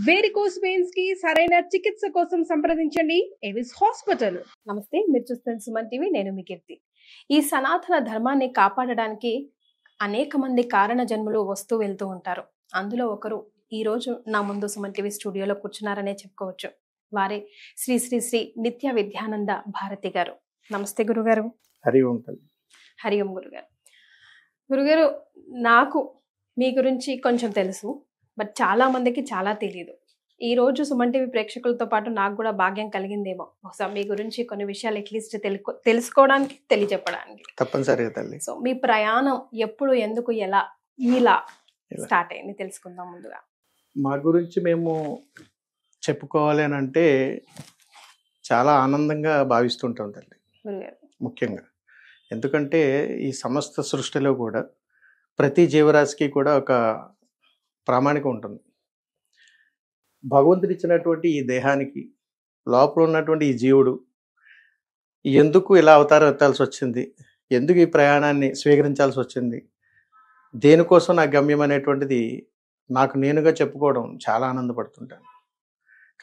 Varicose veins కి సరైన చికిత్స కోసం సంప్రదించండి ఎవిస్ హాస్పిటల్. నమస్తే, మీరు చూస్తున్న సుమన్ టీవీ. నేను మీ కీర్తి. ఈ సనాతన ధర్మాన్ని కాపాడడానికి అనేక మంది కారణ జన్ములు వస్తూ వెళ్తూ ఉంటారు. అందులో ఒకరు ఈ రోజు నా ముందు సుమన్ టీవీ స్టూడియోలో కూర్చున్నారనే చెప్పుకోవచ్చు. వారే శ్రీ శ్రీ శ్రీ నిత్య విద్యానంద భారతి గారు. నమస్తే గురుగారు. హరి ఓం. హరి ఓం గురుగారు. గురుగారు, నాకు మీ గురించి కొంచెం తెలుసు, బట్ చాలా మందికి చాలా తెలియదు. ఈ రోజు సుమన్ టీవీ ప్రేక్షకులతో పాటు నాకు కూడా భాగ్యం కలిగిందేమో బహుశా మీ గురించి కొన్ని విషయాలు అట్లీస్ట్ తెలుసుకోవడానికి, తెలియజెప్పడానికి. తప్పనిసరిగా తల్లి. సో మీ ప్రయాణం ఎప్పుడు, ఎందుకు, ఎలా ఇలా స్టార్ట్ అయింది తెలుసుకుందాం. ముందుగా మా గురించి మేము చెప్పుకోవాలి అని అంటే చాలా ఆనందంగా భావిస్తుంటాం తల్లి. గురుగారు, ముఖ్యంగా ఎందుకంటే ఈ సమస్త సృష్టిలో కూడా ప్రతి జీవరాశికి కూడా ఒక ప్రామాణికం ఉంటుంది. భగవంతుడు ఇచ్చినటువంటి ఈ దేహానికి లోపల ఉన్నటువంటి ఈ జీవుడు ఎందుకు ఇలా అవతారం ఎత్తాల్సి వచ్చింది, ఎందుకు ఈ ప్రయాణాన్ని స్వీకరించాల్సి వచ్చింది, దేనికోసం నా గమ్యం అనేటువంటిది నాకు నేనుగా చెప్పుకోవడం చాలా ఆనందపడుతుంటాను.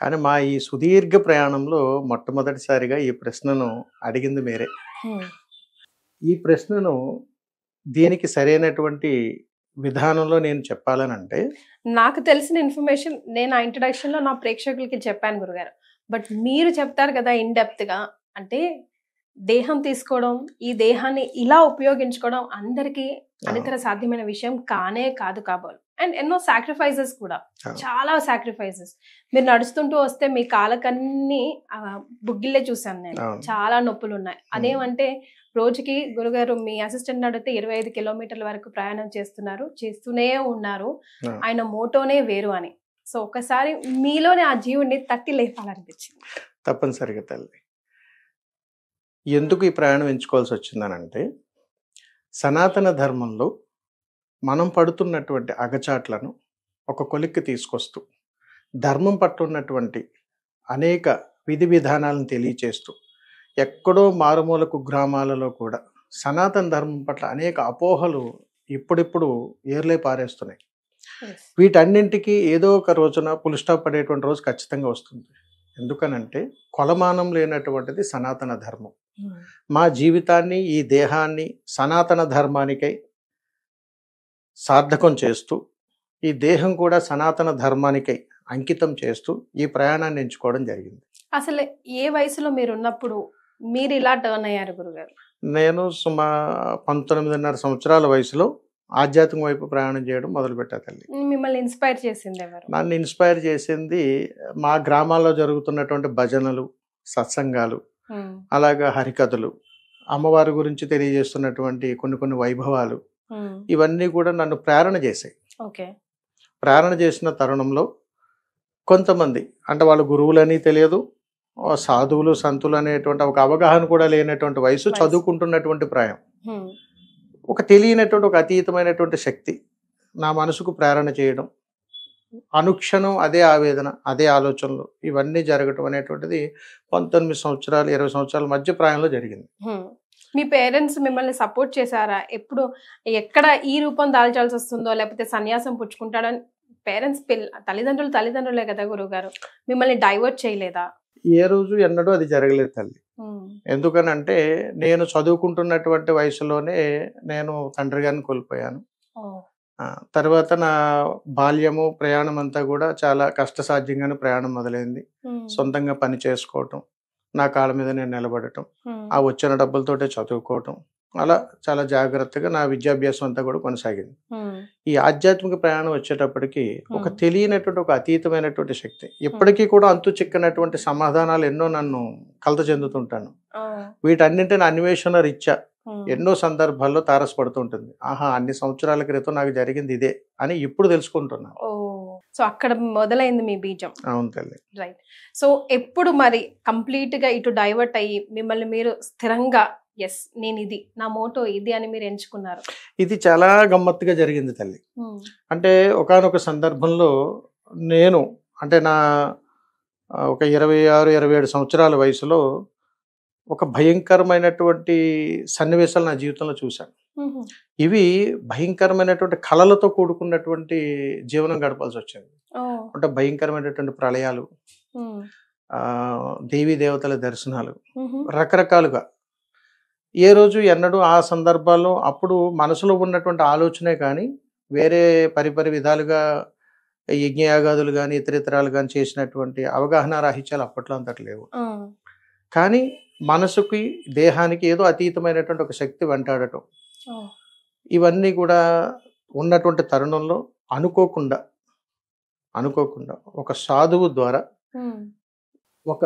కానీ మా ఈ సుదీర్ఘ ప్రయాణంలో మొట్టమొదటిసారిగా ఈ ప్రశ్నను అడిగింది మీరే. ఈ ప్రశ్నను దీనికి సరైనటువంటి విధానంలో నేను చెప్పాలని అంటే, నాకు తెలిసిన ఇన్ఫర్మేషన్ నేను ఆ ఇంట్రడక్షన్ లో నా ప్రేక్షకులకి చెప్పాను గురుగారు. బట్ మీరు చెప్తారు కదా ఇన్ డెప్త్ గా, అంటే దేహం తీసుకోవడం, ఈ దేహాన్ని ఇలా ఉపయోగించుకోవడం అందరికీ అనితర సాధ్యమైన విషయం కానే కాదు కాబోలు. అండ్ ఎన్నో సాక్రిఫైజెస్ కూడా, చాలా సాక్రిఫైజెస్. మీరు నడుస్తుంటూ వస్తే మీ కాళ్ళకన్నీ బుగ్గిల్లే చూసాను నేను. చాలా నొప్పులు ఉన్నాయి. అదేమంటే రోజుకి గురుగారు మీ అసిస్టెంట్ అడిగితే 25 కిలోమీటర్ల వరకు ప్రయాణం చేస్తూనే ఉన్నారు. ఆయన మోటోనే వేరు అని. సో ఒకసారి మీలోనే ఆ జీవుడిని తట్టి లేపాలనిపించింది. తప్పనిసరిగా తల్లి. ఎందుకు ఈ ప్రయాణం ఎంచుకోవాల్సి వచ్చిందనంటే, సనాతన ధర్మంలో మనం పడుతున్నటువంటి అగచాట్లను ఒక కొలిక్కి తీసుకొస్తూ ధర్మం పట్ల ఉన్నటువంటి అనేక విధి విధానాలను తెలియచేస్తూ ఎక్కడో మారుమూలకు గ్రామాలలో కూడా సనాతన ధర్మం పట్ల అనేక అపోహలు ఇప్పుడిప్పుడు ఏర్లే పారేస్తున్నాయి. వీటన్నింటికి ఏదో ఒక రోజున పుల్ స్టాప్ పడేటువంటి రోజు ఖచ్చితంగా వస్తుంది. ఎందుకనంటే కొలమానం లేనటువంటిది సనాతన ధర్మం. మా జీవితాన్ని, ఈ దేహాన్ని సనాతన ధర్మానికై సార్థకం చేస్తూ, ఈ దేహం కూడా సనాతన ధర్మానికై అంకితం చేస్తూ ఈ ప్రయాణాన్ని ఎంచుకోవడం జరిగింది. అసలు ఏ వయసులో మీరు ఉన్నప్పుడు మీరు ఇలా టర్న్ అయ్యారు గురుగారు? నేను 19.5 సంవత్సరాల వయసులో ఆధ్యాత్మిక వైపు ప్రయాణం చేయడం మొదలుపెట్టా తల్లి. మిమ్మల్ని ఇన్స్పైర్ చేసింది ఎవరు? నన్ను ఇన్స్పైర్ చేసింది మా గ్రామాల్లో జరుగుతున్నటువంటి భజనలు, సత్సంగాలు, అలాగా హరికథలు, అమ్మవారి గురించి తెలియజేస్తున్నటువంటి కొన్ని వైభవాలు, ఇవన్నీ కూడా నన్ను ప్రేరణ చేశాయి. ప్రేరణ చేసిన తరుణంలో కొంతమంది, అంటే వాళ్ళ గురువులని తెలియదు, సాధువులు, సంతులు అనేటువంటి ఒక అవగాహన కూడా లేనటువంటి వయసు, చదువుకుంటున్నటువంటి ప్రాయం, ఒక తెలియనటువంటి ఒక అతీతమైనటువంటి శక్తి నా మనసుకు ప్రేరణ చేయడం, అనుక్షణం అదే ఆవేదన, అదే ఆలోచనలు, ఇవన్నీ జరగటం అనేటువంటిది 19 సంవత్సరాలు 20 సంవత్సరాల మధ్య ప్రాయంలో జరిగింది. మీ పేరెంట్స్ మిమ్మల్ని సపోర్ట్ చేశారా? ఎప్పుడు ఎక్కడ ఈ రూపం దాల్చాల్సి వస్తుందో, లేకపోతే సన్యాసం పుచ్చుకుంటాడని పేరెంట్స్ తల్లిదండ్రులే కదా గురువుగారు, మిమ్మల్ని డైవర్ట్ చేయలేదా? ఏ రోజు ఎన్నడూ అది జరగలేదు తల్లి. ఎందుకనంటే నేను చదువుకుంటున్నటువంటి వయసులోనే నేను తండ్రి గారిని కోల్పోయాను. తర్వాత నా బాల్యము, ప్రయాణం అంతా కూడా చాలా కష్టసాధ్యంగానే ప్రయాణం మొదలైంది. సొంతంగా పని చేసుకోవటం, నా కాళ్ళ మీద నేను నిలబడటం, ఆ వచ్చిన డబ్బులతోటే చదువుకోవటం, అలా చాలా జాగ్రత్తగా నా విద్యాభ్యాసం అంతా కూడా కొనసాగింది. ఈ ఆధ్యాత్మిక ప్రయాణం వచ్చేటప్పటికి ఒక తెలియనటువంటి, ఒక అతీతమైనటువంటి శక్తి, ఇప్పటికీ కూడా అంతు చిక్కనటువంటి సమాధానాలు ఎన్నో నన్ను కలత చెందుతుంటాను. వీటన్నింటిని అన్వేషణ రీత్యా ఎన్నో సందర్భాల్లో తారసపడుతుంటుంది. ఆహా, అన్ని సంవత్సరాల క్రితం నాకు జరిగింది ఇదే అని ఇప్పుడు తెలుసుకుంటున్నాను. సో అక్కడ మొదలైంది మీ బీజం. అవును తల్లి. రైట్. సో ఎప్పుడు మరి కంప్లీట్ గా ఇటు డైవర్ట్ అయ్యి మిమ్మల్ని మీరు స్థిరంగా, ఎస్ నేను ఇది, నా మోటో ఇది అని మీరు ఎంచుకున్నారు? ఇది చాలా గమ్మత్తుగా జరిగింది తల్లి. అంటే ఒకానొక సందర్భంలో నేను, అంటే నా ఒక 26-27 సంవత్సరాల వయసులో ఒక భయంకరమైనటువంటి సన్నివేశాలు నా జీవితంలో చూశాను. ఇవి భయంకరమైనటువంటి కళలతో కూడుకున్నటువంటి జీవనం గడపాల్సి వచ్చింది. అంటే భయంకరమైనటువంటి ప్రళయాలు, దేవీ దేవతల దర్శనాలు, రకరకాలుగా. ఏ రోజు ఎన్నడూ ఆ సందర్భాల్లో అప్పుడు మనసులో ఉన్నటువంటి ఆలోచనే కానీ వేరే పరిపరి విధాలుగా యజ్ఞయాగాదులు కానీ ఇతరితరాలు కానీ చేసినటువంటి అవగాహన రాహిత్యాలు అప్పట్లో అంతటి లేవు. కానీ మనసుకి దేహానికి ఏదో అతీతమైనటువంటి ఒక శక్తి వెంటాడటం, ఇవన్నీ కూడా ఉన్నటువంటి తరుణంలో అనుకోకుండా ఒక సాధువు ద్వారా ఒక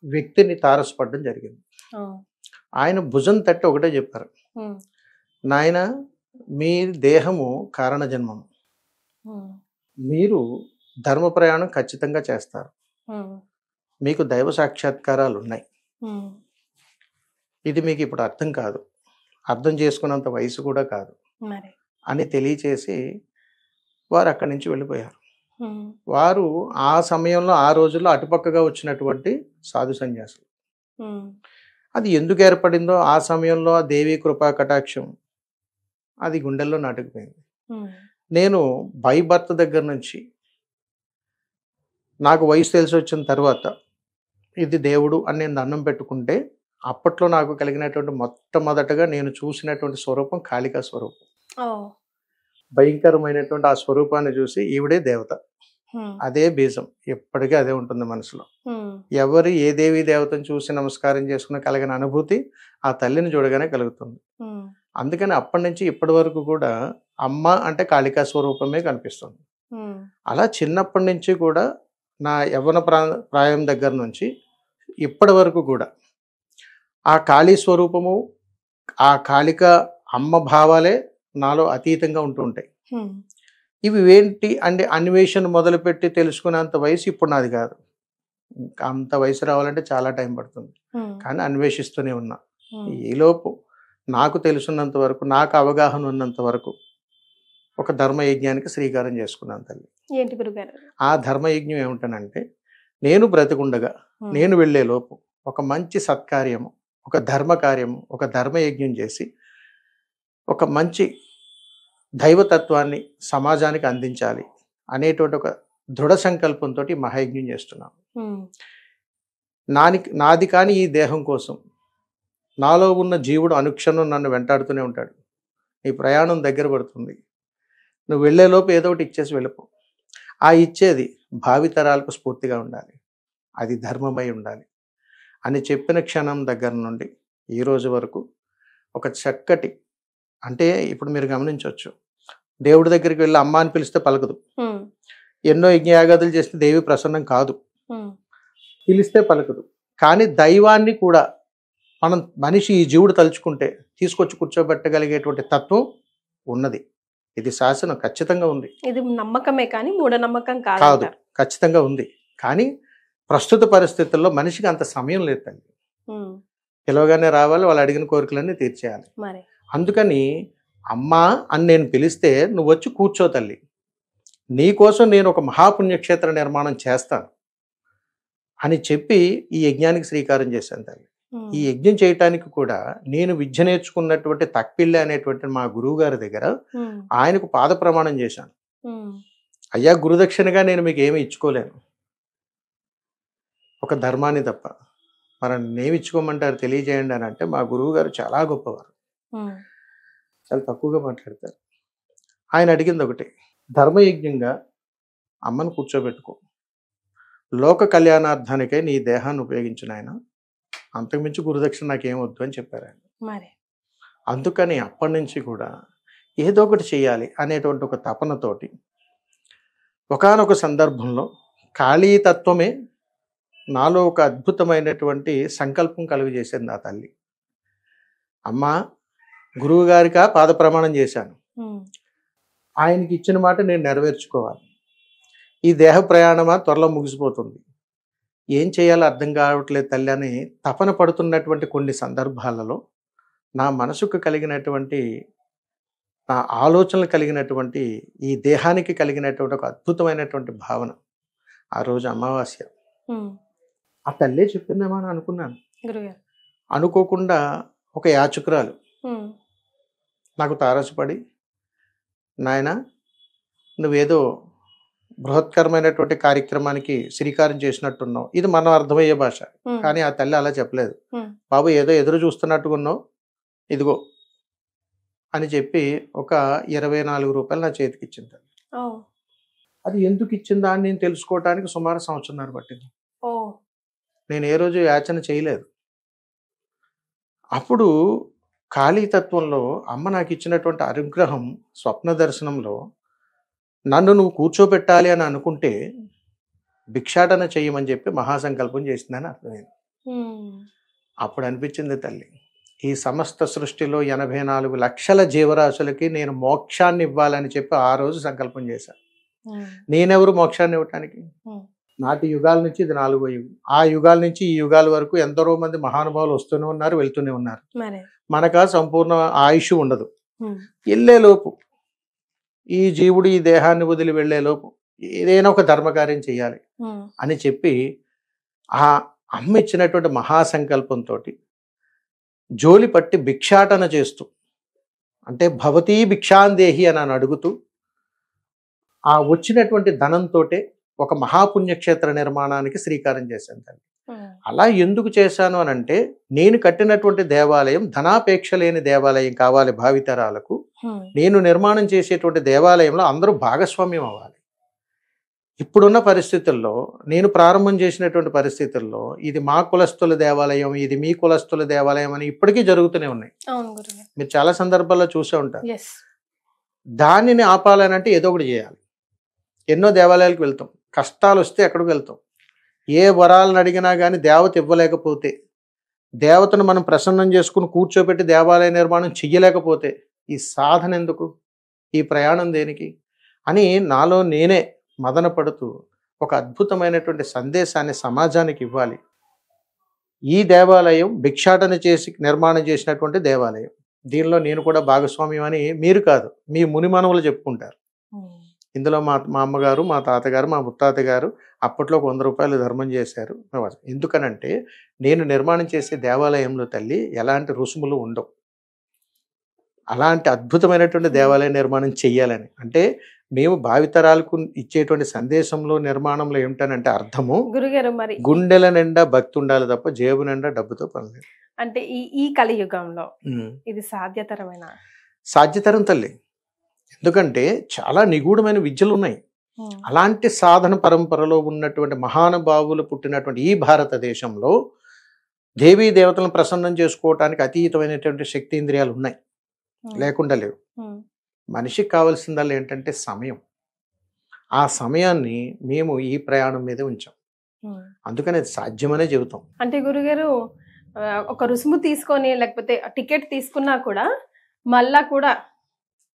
వ్యక్తిని తారసపడడం జరిగింది. ఆయన భుజం తట్టి ఒకటే చెప్పారు, నాయన మీ దేహము కారణ జన్మము, మీరు ధర్మ ప్రయాణం ఖచ్చితంగా చేస్తారు, మీకు దైవ సాక్షాత్కారాలు ఉన్నాయి, ఇది మీకు ఇప్పుడు అర్థం కాదు, అర్థం చేసుకున్నంత వయసు కూడా కాదు అని తెలియచేసి వారు అక్కడి నుంచి వెళ్ళిపోయారు. వారు ఆ సమయంలో ఆ రోజుల్లో అటుపక్కగా వచ్చినటువంటి సాధు సన్యాసులు. అది ఎందుకు ఏర్పడిందో ఆ సమయంలో ఆ దేవి కృపా కటాక్షం అది గుండెల్లో నాటుకుపోయింది. నేను బై బర్త్ దగ్గర నుంచి నాకు వయసు తెలిసి వచ్చిన తర్వాత ఇది దేవుడు అని నేను దండం పెట్టుకుంటే అప్పట్లో నాకు కలిగినటువంటి మొట్టమొదటగా నేను చూసినటువంటి స్వరూపం కాళికా స్వరూపం. భయంకరమైనటువంటి ఆ స్వరూపాన్ని చూసి ఈవిడే దేవత, అదే బీజం, ఎప్పటికీ అదే ఉంటుంది మనసులో. ఎవరు ఏ దేవీ దేవతను చూసి నమస్కారం చేసుకున్న కలిగిన అనుభూతి ఆ తల్లిని చూడగానే కలుగుతుంది. అందుకని అప్పటి నుంచి ఇప్పటి వరకు కూడా అమ్మ అంటే కాళికా స్వరూపమే కనిపిస్తుంది. అలా చిన్నప్పటి నుంచి కూడా నా యవ్వన ప్రాయం దగ్గర నుంచి ఇప్పటి వరకు కూడా ఆ కాళీ స్వరూపము, ఆ కాళిక అమ్మ భావాలే నాలో అతీతంగా ఉంటూ ఉంటాయి. ఇవి ఏంటి అంటే అన్వేషణ మొదలుపెట్టి తెలుసుకునేంత వయసు ఇప్పుడు నాది కాదు. అంత వయసు రావాలంటే చాలా టైం పడుతుంది. కానీ అన్వేషిస్తూనే ఉన్నా. ఈలోపు నాకు తెలుసున్నంత వరకు, నాకు అవగాహన ఉన్నంత వరకు ఒక ధర్మయజ్ఞానికి శ్రీకారం చేసుకున్నాను తల్లి. ఏంటి గురుగారు ఆ ధర్మయజ్ఞం ఏమిటనంటే, నేను బ్రతికుండగా నేను వెళ్ళే లోపు ఒక మంచి సత్కార్యము, ఒక ధర్మ కార్యము, ఒక ధర్మయజ్ఞం చేసి ఒక మంచి దైవతత్వాన్ని సమాజానికి అందించాలి అనేటువంటి ఒక దృఢ సంకల్పంతో మహాయజ్ఞం చేస్తున్నాను. నాది కానీ ఈ దేహం కోసం నాలో ఉన్న జీవుడు అనుక్షణం నన్ను వెంటాడుతూనే ఉంటాడు. నీ ప్రయాణం దగ్గర పడుతుంది, నువ్వు వెళ్ళేలోపు ఏదో ఒకటి ఇచ్చేసి వెళ్ళిపో. ఆ ఇచ్చేది భావితరాలకు స్ఫూర్తిగా ఉండాలి, అది ధర్మమై ఉండాలి అని చెప్పిన క్షణం దగ్గర నుండి ఈ రోజు వరకు ఒక చక్కటి, అంటే ఇప్పుడు మీరు గమనించవచ్చు, దేవుడి దగ్గరికి వెళ్ళి అమ్మ అని పిలిస్తే పలకదు, ఎన్నో యజ్ఞయాగాదులు చేస్తే దేవి ప్రసన్నం కాదు, పిలిస్తే పలకదు. కానీ దైవాన్ని కూడా మనిషి ఈ జీవుడు తలుచుకుంటే తీసుకొచ్చి కూర్చోబెట్టగలిగేటువంటి తత్వం ఉన్నది. ఇది శాసనం ఖచ్చితంగా ఉంది. ఇది నమ్మకమే కానీ మూఢనమ్మకం కాదు, ఖచ్చితంగా ఉంది. కానీ ప్రస్తుత పరిస్థితుల్లో మనిషికి అంత సమయం లేదు తల్లి. పిలవగానే రావాలి, వాళ్ళు అడిగిన కోరికలన్నీ తీర్చేయాలి. అందుకని అమ్మా అని నేను పిలిస్తే నువ్వు వచ్చి కూర్చో తల్లి, నీకోసం నేను ఒక మహాపుణ్యక్షేత్ర నిర్మాణం చేస్తాను అని చెప్పి ఈ యజ్ఞానికి శ్రీకారం చేశాను తల్లి. ఈ యజ్ఞం చేయటానికి కూడా నేను విద్య నేర్చుకున్నటువంటి తక్పిల్లె అనేటువంటి మా గురువు గారి దగ్గర ఆయనకు పాద ప్రమాణం చేశాను. అయ్యా, గురుదక్షిణగా నేను మీకు ఏమి ఇచ్చుకోలేను, ఒక ధర్మాన్ని తప్ప, మరి నేమి ఇచ్చుకోమంటారు తెలియజేయండి అని అంటే మా గురువు గారు చాలా గొప్పవారు, చాలా తక్కువగా మాట్లాడతారు. ఆయన అడిగింది ఒకటి, ధర్మయజ్ఞంగా అమ్మను కూర్చోబెట్టుకో, లోక కళ్యాణార్థానికై నీ దేహాన్ని ఉపయోగించిన ఆయన, అంతకుమించి గురుదక్షిణ నాకేమొద్దు అని చెప్పారు ఆయన. అందుకని అప్పటి నుంచి కూడా ఏదో ఒకటి చేయాలి అనేటువంటి ఒక తపనతోటి ఒకానొక సందర్భంలో కాళీతత్వమే నాలో ఒక అద్భుతమైనటువంటి సంకల్పం కలుగజేసింది ఆ తల్లి. అమ్మా, గురువు గారికి పాద ప్రమాణం చేశాను, ఆయనకి ఇచ్చిన మాట నేను నెరవేర్చుకోవాలి, ఈ దేహ ప్రయాణమా త్వరలో ముగిసిపోతుంది, ఏం చేయాలో అర్థం కావట్లేదు తల్లి అని తపన పడుతున్నటువంటి కొన్ని సందర్భాలలో నా మనసుకు కలిగినటువంటి, నా ఆలోచనలు కలిగినటువంటి, ఈ దేహానికి కలిగినటువంటి ఒక అద్భుతమైనటువంటి భావన ఆ రోజు అమావాస్య. ఆ తల్లే చెప్పిందేమో అని అనుకున్నాను. అనుకోకుండా ఒక యాచకురాలు నాకు తారసపడి, నాయన నువ్వేదో బృహత్కరమైనటువంటి కార్యక్రమానికి శ్రీకారం చేసినట్టున్నావు. ఇది మనం అర్థమయ్యే భాష. కానీ ఆ తల్లి అలా చెప్పలేదు. బాబు ఏదో ఎదురు చూస్తున్నట్టుగా ఉన్నావు, ఇదిగో అని చెప్పి ఒక 24 రూపాయలు నా చేతికి ఇచ్చింది. అది ఎందుకు ఇచ్చిందా అని నేను తెలుసుకోవటానికి సుమారు 1.5 సంవత్సరం పట్టింది. నేను ఏ రోజు యాచన చేయలేదు. అప్పుడు ఖాళీతత్వంలో అమ్మ నాకు ఇచ్చినటువంటి అనుగ్రహం స్వప్న దర్శనంలో నన్ను నువ్వు కూర్చోబెట్టాలి అని అనుకుంటే భిక్షాటన చెయ్యమని చెప్పి మహాసంకల్పం చేసిందని అర్థమైంది. అప్పుడు అనిపించింది తల్లి, ఈ సమస్త సృష్టిలో 84 లక్షల జీవరాశులకి నేను మోక్షాన్ని ఇవ్వాలని చెప్పి ఆ రోజు సంకల్పం చేశాను. నేనెవరు మోక్షాన్ని ఇవ్వటానికి? నాటి యుగాల నుంచి ఇది 4వ యుగం. ఆ యుగాల నుంచి ఈ యుగాల వరకు ఎందరో మంది మహానుభావులు వస్తూనే ఉన్నారు, వెళ్తూనే ఉన్నారు. మనకా సంపూర్ణ ఆయుష్ ఉండదు. వెళ్ళేలోపు ఈ జీవుడు ఈ దేహాన్ని వదిలి వెళ్ళేలోపు ఏదైనా ఒక ధర్మకార్యం చేయాలి అని చెప్పి ఆ అమ్మ ఇచ్చినటువంటి మహాసంకల్పంతో జోలి పట్టి భిక్షాటన చేస్తూ, అంటే భవతీ భిక్షాందేహి అని అడుగుతూ ఆ వచ్చినటువంటి ధనంతో ఒక మహాపుణ్యక్షేత్ర నిర్మాణానికి శ్రీకారం చేశాను తల్లి. అలా ఎందుకు చేశాను అని అంటే, నేను కట్టినటువంటి దేవాలయం ధనాపేక్ష లేని దేవాలయం కావాలి భావితరాలకు. నేను నిర్మాణం చేసేటువంటి దేవాలయంలో అందరూ భాగస్వామ్యం అవ్వాలి. ఇప్పుడున్న పరిస్థితుల్లో, నేను ప్రారంభం చేసినటువంటి పరిస్థితుల్లో ఇది మా కులస్తుల దేవాలయం, ఇది మీ కులస్తుల దేవాలయం అని ఇప్పటికీ జరుగుతూనే ఉన్నాయి. మీరు చాలా సందర్భాల్లో చూసే ఉంటారు. దానిని ఆపాలనంటే ఏదో ఒకటి చేయాలి. ఎన్నో దేవాలయాలకు వెళ్తాం, కష్టాలు వస్తే ఎక్కడికి వెళ్తాం. ఏ వరాలను అడిగినా కానీ దేవత ఇవ్వలేకపోతే, దేవతను మనం ప్రసన్నం చేసుకుని కూర్చోబెట్టి దేవాలయ నిర్మాణం చెయ్యలేకపోతే ఈ సాధన ఎందుకు, ఈ ప్రయాణం దేనికి అని నాలో నేనే మదన పడుతూ ఒక అద్భుతమైనటువంటి సందేశాన్ని సమాజానికి ఇవ్వాలి. ఈ దేవాలయం భిక్షాటన చేసి నిర్మాణం చేసినటువంటి దేవాలయం. దీనిలో నేను కూడా భాగస్వామ్యం అని మీరు కాదు, మీ మునిమనువులు చెప్పుకుంటారు. ఇందులో మా అమ్మగారు, మా తాతగారు, మా ముత్తాత గారు అప్పట్లో 100 రూపాయలు ధర్మం చేశారు. ఎందుకనంటే నేను నిర్మాణం చేసే దేవాలయంలో తల్లి ఎలాంటి రుసుములు ఉండవు. అలాంటి అద్భుతమైనటువంటి దేవాలయ నిర్మాణం చెయ్యాలని, అంటే మేము భావితరాలకు ఇచ్చేటువంటి సందేశంలో నిర్మాణంలో ఏమిటనంటే అర్థము, గురుగారు మరి గుండెల నిండా భక్తి ఉండాలి తప్ప జేబు నిండా డబ్బుతో పనిలేదు. అంటే ఈ కలియుగంలో ఇది సాధ్యతరమైన సాధ్యతరం తల్లి. ఎందుకంటే చాలా నిగూఢమైన విద్యలు ఉన్నాయి. అలాంటి సాధన పరంపరలో ఉన్నటువంటి మహానుభావులు పుట్టినటువంటి ఈ భారతదేశంలో దేవీ దేవతలను ప్రసన్నం చేసుకోవటానికి అతీతమైనటువంటి శక్తీంద్రియాలు ఉన్నాయి, లేకుండా లేవు. మనిషికి కావాల్సిందల్లా ఏంటంటే సమయం. ఆ సమయాన్ని మేము ఈ ప్రయాణం మీద ఉంచాం. అందుకని అది సాధ్యమనే చెబుతాం. అంటే గురుగారు ఒక రుసుము తీసుకొని లేకపోతే టికెట్ తీసుకున్నా కూడా మళ్ళా కూడా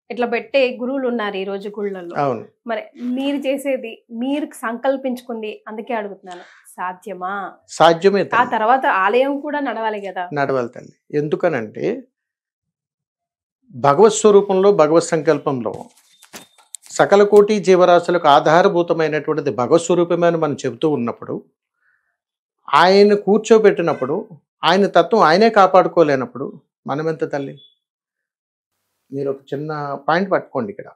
ఇట్లా పెట్టే గురువులు ఉన్నారు ఈ రోజు గుళ్ళల్లో. అవును. మరి మీరు చేసేది, మీరు సంకల్పించుకుంది, అందుకే అడుగుతున్నాను, సాధ్యమా? సాధ్యమే. ఆ తర్వాత ఆలయం కూడా నడవాలి కదా. నడవాలి తల్లి. ఎందుకనంటే భగవత్ స్వరూపంలో, భగవత్ సంకల్పంలో సకల కోటి జీవరాశులకు ఆధారభూతమైనటువంటిది భగవత్ స్వరూపమే అని మనం చెబుతూ ఉన్నప్పుడు, ఆయన కూర్చోబెట్టినప్పుడు, ఆయన తత్వం ఆయనే కాపాడుకోలేనప్పుడు మనమెంత తల్లి? మీరు ఒక చిన్న పాయింట్ పట్టుకోండి. ఇక్కడ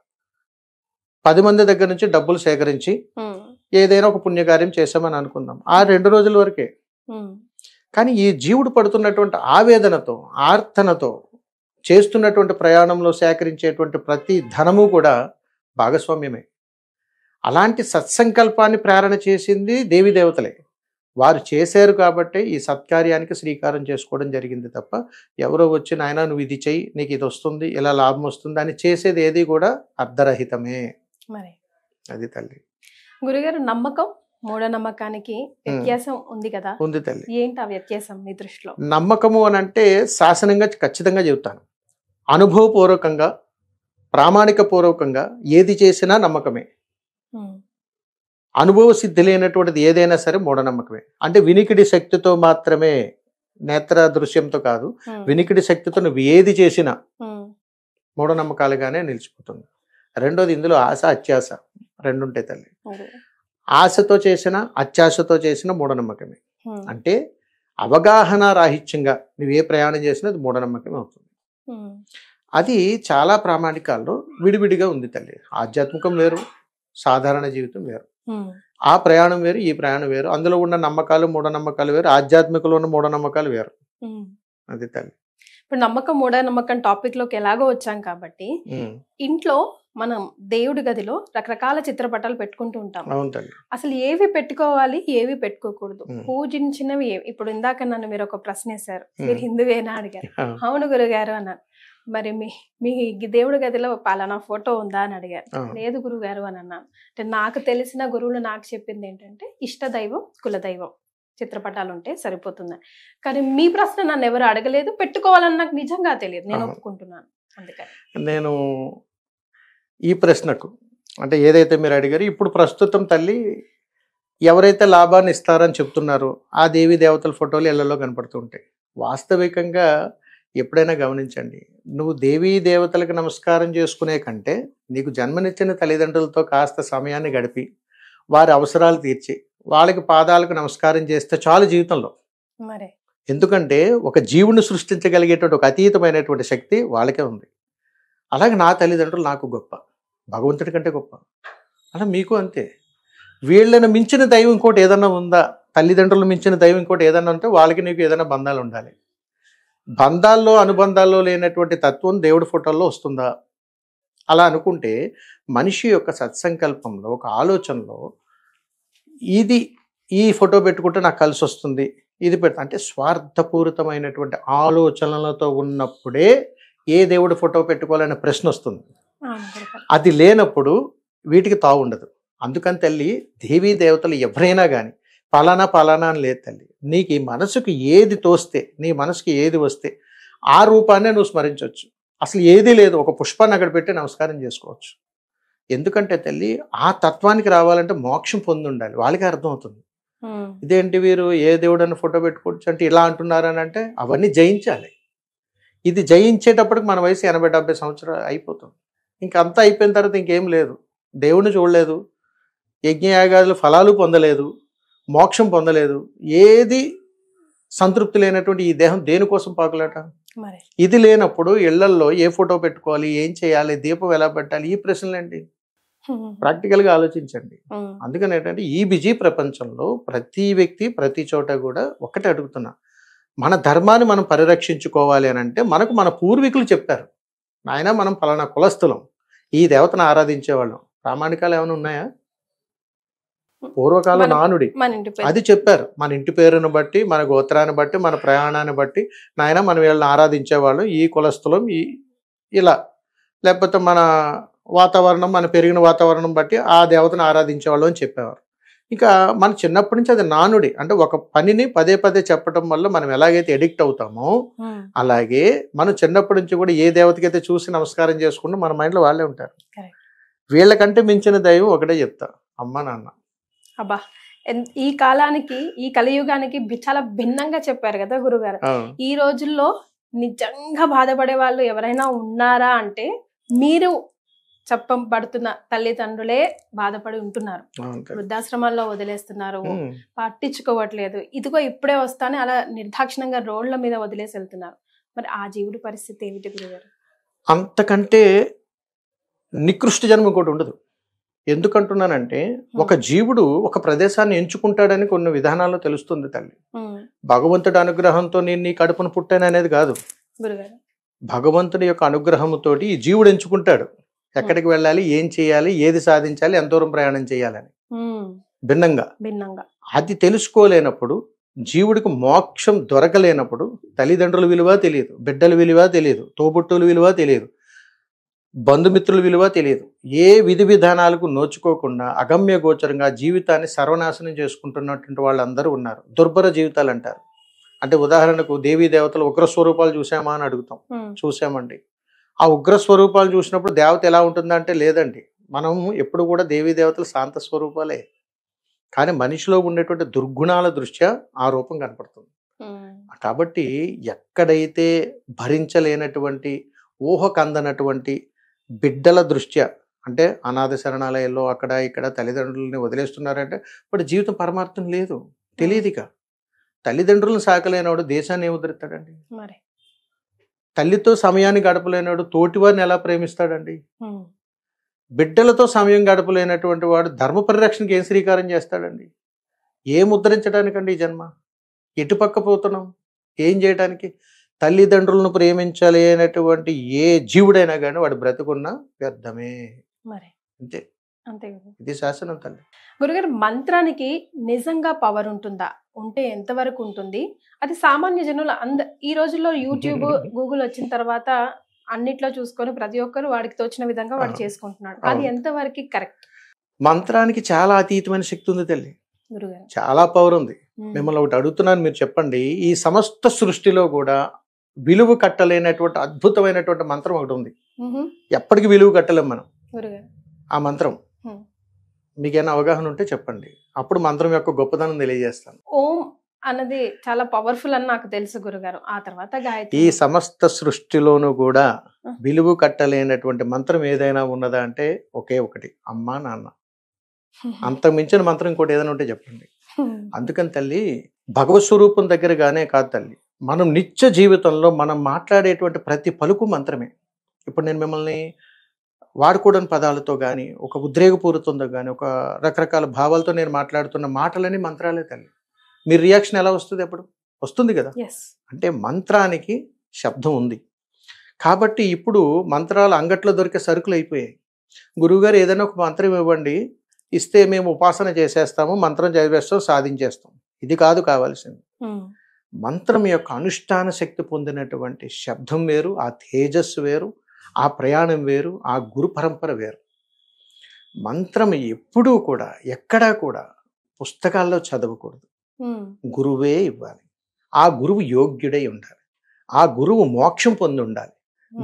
10 మంది దగ్గర నుంచి డబ్బులు సేకరించి ఏదైనా ఒక పుణ్యకార్యం చేసామని అనుకుందాం, ఆ 2 రోజుల వరకే. కానీ ఈ జీవుడు పడుతున్నటువంటి ఆవేదనతో, ఆర్తనతో చేస్తున్నటువంటి ప్రయాణంలో సేకరించేటువంటి ప్రతి ధనము కూడా భాగస్వామ్యమే. అలాంటి సత్సంకల్పాన్ని ప్రేరణ చేసింది దేవీ దేవతలే. వారు చేశారు కాబట్టి ఈ సత్కార్యానికి శ్రీకారం చేసుకోవడం జరిగింది తప్ప ఎవరో వచ్చి నాయన నువ్వు ఇది చెయ్యి, నీకు ఇది వస్తుంది, ఇలా లాభం వస్తుంది అని చేసేది ఏది కూడా అర్ధరహితమే. మరి అది తల్లి. గురుగారు, నమ్మకం మూఢనమ్మకానికి వ్యత్యాసం ఉంది కదా? ఉంది తల్లి. ఏంటి ఆ వ్యత్యాసం మీ దృష్టిలో? నమ్మకము అని అంటే శాసనంగా ఖచ్చితంగా చెబుతాను, అనుభవపూర్వకంగా ప్రామాణిక పూర్వకంగా ఏది చేసినా నమ్మకమే. అనుభవ సిద్ధి లేనటువంటిది ఏదైనా సరే మూఢనమ్మకమే. అంటే వినికిడి శక్తితో మాత్రమే, నేత్ర దృశ్యంతో కాదు, వినికిడి శక్తితో నువ్వు ఏది చేసినా మూఢనమ్మకాలుగానే నిలిచిపోతుంది. రెండోది, ఇందులో ఆశ అత్యాశ రెండు ఉంటాయి తల్లి. ఆశతో చేసిన, అత్యాశతో చేసిన మూఢనమ్మకమే. అంటే అవగాహన రాహిత్యంగా నువ్వు ఏ ప్రయాణం చేసినా అది మూఢనమ్మకమే అవుతుంది. అది చాలా ప్రామాణికాల్లో విడివిడిగా ఉంది తల్లి. ఆధ్యాత్మికం వేరు, సాధారణ జీవితం వేరు. ఆ ప్రయాణం వేరు, ఈ ప్రయాణం వేరు. అందులో ఉన్న నమ్మకాలు, మూఢనమ్మకాలు వేరు, ఆధ్యాత్మికలో ఉన్న మూఢనమ్మకాలు వేరు. అది తల్లి. ఇప్పుడు నమ్మకం మూఢనమ్మకం టాపిక్ లోకి ఎలాగో వచ్చాం కాబట్టి, ఇంట్లో మనం దేవుడి గదిలో రకరకాల చిత్రపటాలు పెట్టుకుంటూ ఉంటాం. అవును తల్లి. అసలు ఏవి పెట్టుకోవాలి, ఏవి పెట్టుకోకూడదు, పూజించినవి ఏవి? ఇప్పుడు ఇందాక నన్ను మీరు ఒక ప్రశ్న వేశారు, మీరు హిందువేనా అడిగారు. అవును గురుగారు అన్నాను. మరి మీ దేవుడి గదిలో పలానా ఫోటో ఉందా అని అడిగారు. లేదు గురుగారు అని అన్నాను. అంటే నాకు తెలిసిన గురువులు నాకు చెప్పింది ఏంటంటే ఇష్టదైవం, కులదైవం చిత్రపటాలు ఉంటే సరిపోతుంది. కానీ మీ ప్రశ్న నన్ను ఎవరు అడగలేదు, పెట్టుకోవాలని నాకు నిజంగా తెలియదు, నేను ఒప్పుకుంటున్నాను. అందుకని నేను ఈ ప్రశ్నకు అంటే ఏదైతే మీరు అడిగారో, ఇప్పుడు ప్రస్తుతం తల్లి ఎవరైతే లాభాన్ని ఇస్తారని చెప్తున్నారో ఆ దేవీ దేవతల ఫోటోలు ఇళ్లలో కనపడుతూ ఉంటాయి. వాస్తవికంగా ఎప్పుడైనా గమనించండి, నువ్వు దేవీ దేవతలకు నమస్కారం చేసుకునే కంటే నీకు జన్మనిచ్చిన తల్లిదండ్రులతో కాస్త సమయాన్ని గడిపి వారి అవసరాలు తీర్చి వాళ్ళకి పాదాలకు నమస్కారం చేస్తే చాలు జీవితంలో. మరి ఎందుకంటే ఒక జీవుని సృష్టించగలిగేటువంటి ఒక అతీతమైనటువంటి శక్తి వాళ్ళకే ఉంది. అలాగే నా తల్లిదండ్రులు నాకు గొప్ప, భగవంతుడి కంటే గొప్ప. అలా మీకు అంతే. వీళ్ళని మించిన దైవం ఇంకోటి ఏదన్నా ఉందా? తల్లిదండ్రులు మించిన దైవం ఇంకోటి ఏదన్నా ఉంటే వాళ్ళకి నీకు ఏదైనా బంధాలు ఉండాలి. బంధాల్లో అనుబంధాల్లో లేనటువంటి తత్వం దేవుడి ఫోటోల్లో వస్తుందా? అలా అనుకుంటే మనిషి యొక్క సత్సంకల్పంలో, ఒక ఆలోచనలో ఇది ఈ ఫోటో పెట్టుకుంటే నాకు కలిసి వస్తుంది, ఇది పెడతా అంటే స్వార్థపూరితమైనటువంటి ఆలోచనలతో ఉన్నప్పుడే ఏ దేవుడి ఫోటో పెట్టుకోవాలనే ప్రశ్న వస్తుంది. అది లేనప్పుడు వీటికి తావు ఉండదు. అందుకని తల్లి, దేవీ దేవతలు ఎవరైనా కానీ పలానా అని లేదు తల్లి. నీకు ఈ మనసుకి ఏది తోస్తే, నీ మనసుకి ఏది వస్తే ఆ రూపాన్నే నువ్వు స్మరించవచ్చు. అసలు ఏదీ లేదు, ఒక పుష్పాన్ని అక్కడ పెట్టి నమస్కారం చేసుకోవచ్చు. ఎందుకంటే తల్లి, ఆ తత్వానికి రావాలంటే మోక్షం పొంది ఉండాలి. వాళ్ళకి అర్థమవుతుంది. ఇదేంటి వీరు ఏ దేవుడని ఫోటో పెట్టుకోవచ్చు అంటే ఇలా అంటున్నారు అని అంటే అవన్నీ జయించాలి. ఇది జయించేటప్పటికి మన వయసు 80-70 సంవత్సరాలు అయిపోతుంది. ఇంకంతా అయిపోయిన తర్వాత ఇంకేం లేదు. దేవుణ్ణి చూడలేదు, యజ్ఞయాగాదుల ఫలాలు పొందలేదు, మోక్షం పొందలేదు. ఏది సంతృప్తి లేనటువంటి ఈ దేహం దేనికోసం పాకులాట? ఇది లేనప్పుడు ఇళ్లల్లో ఏ ఫోటో పెట్టుకోవాలి, ఏం చేయాలి, దీపం ఎలా పెట్టాలి, ఈ ప్రశ్నలేంటి? ప్రాక్టికల్గా ఆలోచించండి. అందుకని ఏంటంటే ఈ బిజీ ప్రపంచంలో ప్రతి వ్యక్తి ప్రతి చోట కూడా ఒక్కటే అడుగుతున్నా, మన ధర్మాన్ని మనం పరిరక్షించుకోవాలి అని అంటే మనకు మన పూర్వీకులు చెప్పారు. నాయన మనం పలానా కులస్థులం, ఈ దేవతను ఆరాధించేవాళ్ళం. ప్రామాణికాలు ఏమైనా ఉన్నాయా? పూర్వకాల నానుడి అది చెప్పారు. మన ఇంటి పేరును బట్టి, మన గోత్రాన్ని బట్టి, మన ప్రయాణాన్ని బట్టి నాయన మనం వీళ్ళని ఆరాధించేవాళ్ళం, ఈ కులస్థులం, ఇలా. లేకపోతే మన వాతావరణం, మన పెరిగిన వాతావరణం బట్టి ఆ దేవతను ఆరాధించేవాళ్ళం అని చెప్పేవారు. ఇంకా మన చిన్నప్పటి నుంచి అది నానుడి. అంటే ఒక పనిని పదే పదే చెప్పడం వల్ల మనం ఎలాగైతే ఎడిక్ట్ అవుతామో అలాగే మనం చిన్నప్పటి నుంచి కూడా ఏ దేవతకైతే చూసి నమస్కారం చేసుకుంటూ మన మైండ్లో వాళ్ళే ఉంటారు. వీళ్ళకంటే మించిన దైవం ఒకటే చెప్తా, అమ్మ నాన్న. అబ్బా, ఈ కాలానికి, ఈ కలియుగానికి చాలా భిన్నంగా చెప్పారు కదా గురుగారు. ఈ రోజుల్లో నిజంగా బాధపడే వాళ్ళు ఎవరైనా ఉన్నారా అంటే మీరు చెప్పబడుతున్న తల్లిదండ్రులే బాధపడి ఉంటున్నారు. వృద్ధాశ్రమాల్లో వదిలేస్తున్నారు, పట్టించుకోవట్లేదు. ఇదిగో ఇప్పుడే వస్తానే అలా నిర్దాక్షిణంగా రోడ్ల మీద వదిలేసి వెళ్తున్నారు. మరి ఆ జీవుడి పరిస్థితి ఏమిటి గురుగారు? అంతకంటే నికృష్ట జన్మ కూడా ఉండదు. ఎందుకంటున్నానంటే ఒక జీవుడు ఒక ప్రదేశాన్ని ఎంచుకుంటాడని కొన్ని విధానాల్లో తెలుస్తుంది తల్లి. భగవంతుడి అనుగ్రహంతో నేను నీ కడుపును పుట్టాను అనేది కాదు. భగవంతుడి యొక్క అనుగ్రహంతో ఈ జీవుడు ఎంచుకుంటాడు ఎక్కడికి వెళ్ళాలి, ఏం చేయాలి, ఏది సాధించాలి, ఎంత దూరం ప్రయాణం చేయాలని. భిన్నంగా అది తెలుసుకోలేనప్పుడు, జీవుడికి మోక్షం దొరకలేనప్పుడు తల్లిదండ్రుల విలువ తెలియదు, బిడ్డల విలువ తెలియదు, తోబుట్టుల విలువ తెలియదు, బంధుమిత్రుల విలువ తెలియదు. ఏ విధి విధానాలకు నోచుకోకుండా అగమ్య గోచరంగా జీవితాన్ని సర్వనాశనం చేసుకుంటున్నటువంటి వాళ్ళందరూ ఉన్నారు. దుర్భర జీవితాలు అంటారు. అంటే ఉదాహరణకు దేవీ దేవతలు ఉగ్రస్వరూపాలు చూసామా అని అడుగుతాం. చూసామండి. ఆ ఉగ్రస్వరూపాలు చూసినప్పుడు దేవత ఎలా ఉంటుందంటే లేదండి, మనం ఎప్పుడు కూడా దేవీ దేవతలు శాంత స్వరూపాలే. కానీ మనిషిలో ఉండేటువంటి దుర్గుణాల దృష్ట్యా ఆ రూపం కనపడుతుంది. కాబట్టి ఎక్కడైతే భరించలేనటువంటి, ఊహకందనటువంటి బిడ్డల దృష్ట్యా, అంటే అనాథ శరణాలయాల్లో అక్కడ ఇక్కడ తల్లిదండ్రులని వదిలేస్తున్నారంటే వాడి జీవితం పరమార్థం లేదు, తెలియదుగా. తల్లిదండ్రులను సాకలేనివాడు దేశాన్ని ఏముదరుతాడండి? తల్లితో సమయాన్ని గడపలేనాడు తోటివారిని ఎలా ప్రేమిస్తాడండి? బిడ్డలతో సమయం గడపలేనటువంటి వాడు ధర్మ పరిరక్షణకి ఏం శ్రీకారం చేస్తాడండి? ఏం ఉద్ధరించడానికండి ఈ జన్మ? ఎటుపక్క పోతున్నాం? ఏం చేయడానికి? తల్లిదండ్రులను ప్రేమించాలి అనేటువంటి ఏ జీవుడైనా కానీ వాడు బ్రతుకున్నా వ్యర్థమే. మరి అంతే అంతే. ఇది శాసనం తల్లి. గురుగారు, మంత్రానికి నిజంగా పవర్ ఉంటుందా? ఉంటే ఎంతవరకు ఉంటుంది? అది సామాన్య జనులు ఈ రోజుల్లో యూట్యూబ్ గూగుల్ వచ్చిన తర్వాత అన్నిట్లో చూసుకొని ప్రతి ఒక్కరు వాడికి తోచిన విధంగా వాడు చేసుకుంటున్నాడు. అది ఎంతవరకు కరెక్ట్? మంత్రానికి చాలా అతీతమైన శక్తి ఉంది తల్లి. గురుగారు, చాలా పవర్ ఉంది. మిమ్మల్ని ఒకటి అడుగుతున్నాను, మీరు చెప్పండి. ఈ సమస్త సృష్టిలో కూడా విలువ కట్టలేనటువంటి అద్భుతమైనటువంటి మంత్రం ఒకటి ఉంది. ఎప్పటికీ విలువ కట్టలేం మనం ఆ మంత్రం. మీకేమైనా అవగాహన ఉంటే చెప్పండి, అప్పుడు మంత్రం యొక్క గొప్పదనం తెలియజేస్తాను. ఓం అన్నది చాలా పవర్ఫుల్ అని నాకు తెలుసు గురుగారు. ఆ తర్వాత గాయత్రి. ఈ సమస్త సృష్టిలోనూ కూడా విలువ కట్టలేనటువంటి మంత్రం ఏదైనా ఉన్నదా అంటే ఒకే ఒకటి, అమ్మా నాన్న. అంతకు మించిన మంత్రం ఇంకోటి ఏదైనా ఉంటే చెప్పండి. అందుకని తల్లి, భగవత్ స్వరూపం దగ్గరగానే కాదు తల్లి, మనం నిత్య జీవితంలో మనం మాట్లాడేటువంటి ప్రతి పలుకు మంత్రమే. ఇప్పుడు నేను మిమ్మల్ని వాడుకోవడానికి పదాలతో కానీ, ఒక ఉద్రేకపూరితంతో కానీ, ఒక రకరకాల భావాలతో నేను మాట్లాడుతున్న మాటలని మంత్రాలే తల్లి. మీ రియాక్షన్ ఎలా వస్తుంది? అప్పుడు వస్తుంది కదా. అంటే మంత్రానికి శబ్దం ఉంది కాబట్టి ఇప్పుడు మంత్రాలు అంగట్లో దొరికే సరుకులు అయిపోయాయి. గురువుగారు ఏదైనా ఒక మంత్రం ఇవ్వండి, ఇస్తే మేము ఉపాసన చేసేస్తాము, మంత్రం చదివేస్తాం, సాధించేస్తాం. ఇది కాదు కావాల్సింది. మంత్రం యొక్క అనుష్ఠాన శక్తి పొందినటువంటి శబ్దం వేరు, ఆ తేజస్సు వేరు, ఆ ప్రయాణం వేరు, ఆ గురు పరంపర వేరు. మంత్రం ఎప్పుడూ కూడా ఎక్కడా కూడా పుస్తకాల్లో చదవకూడదు, గురువే ఇవ్వాలి. ఆ గురువు యోగ్యుడై ఉండాలి, ఆ గురువు మోక్షం పొంది ఉండాలి,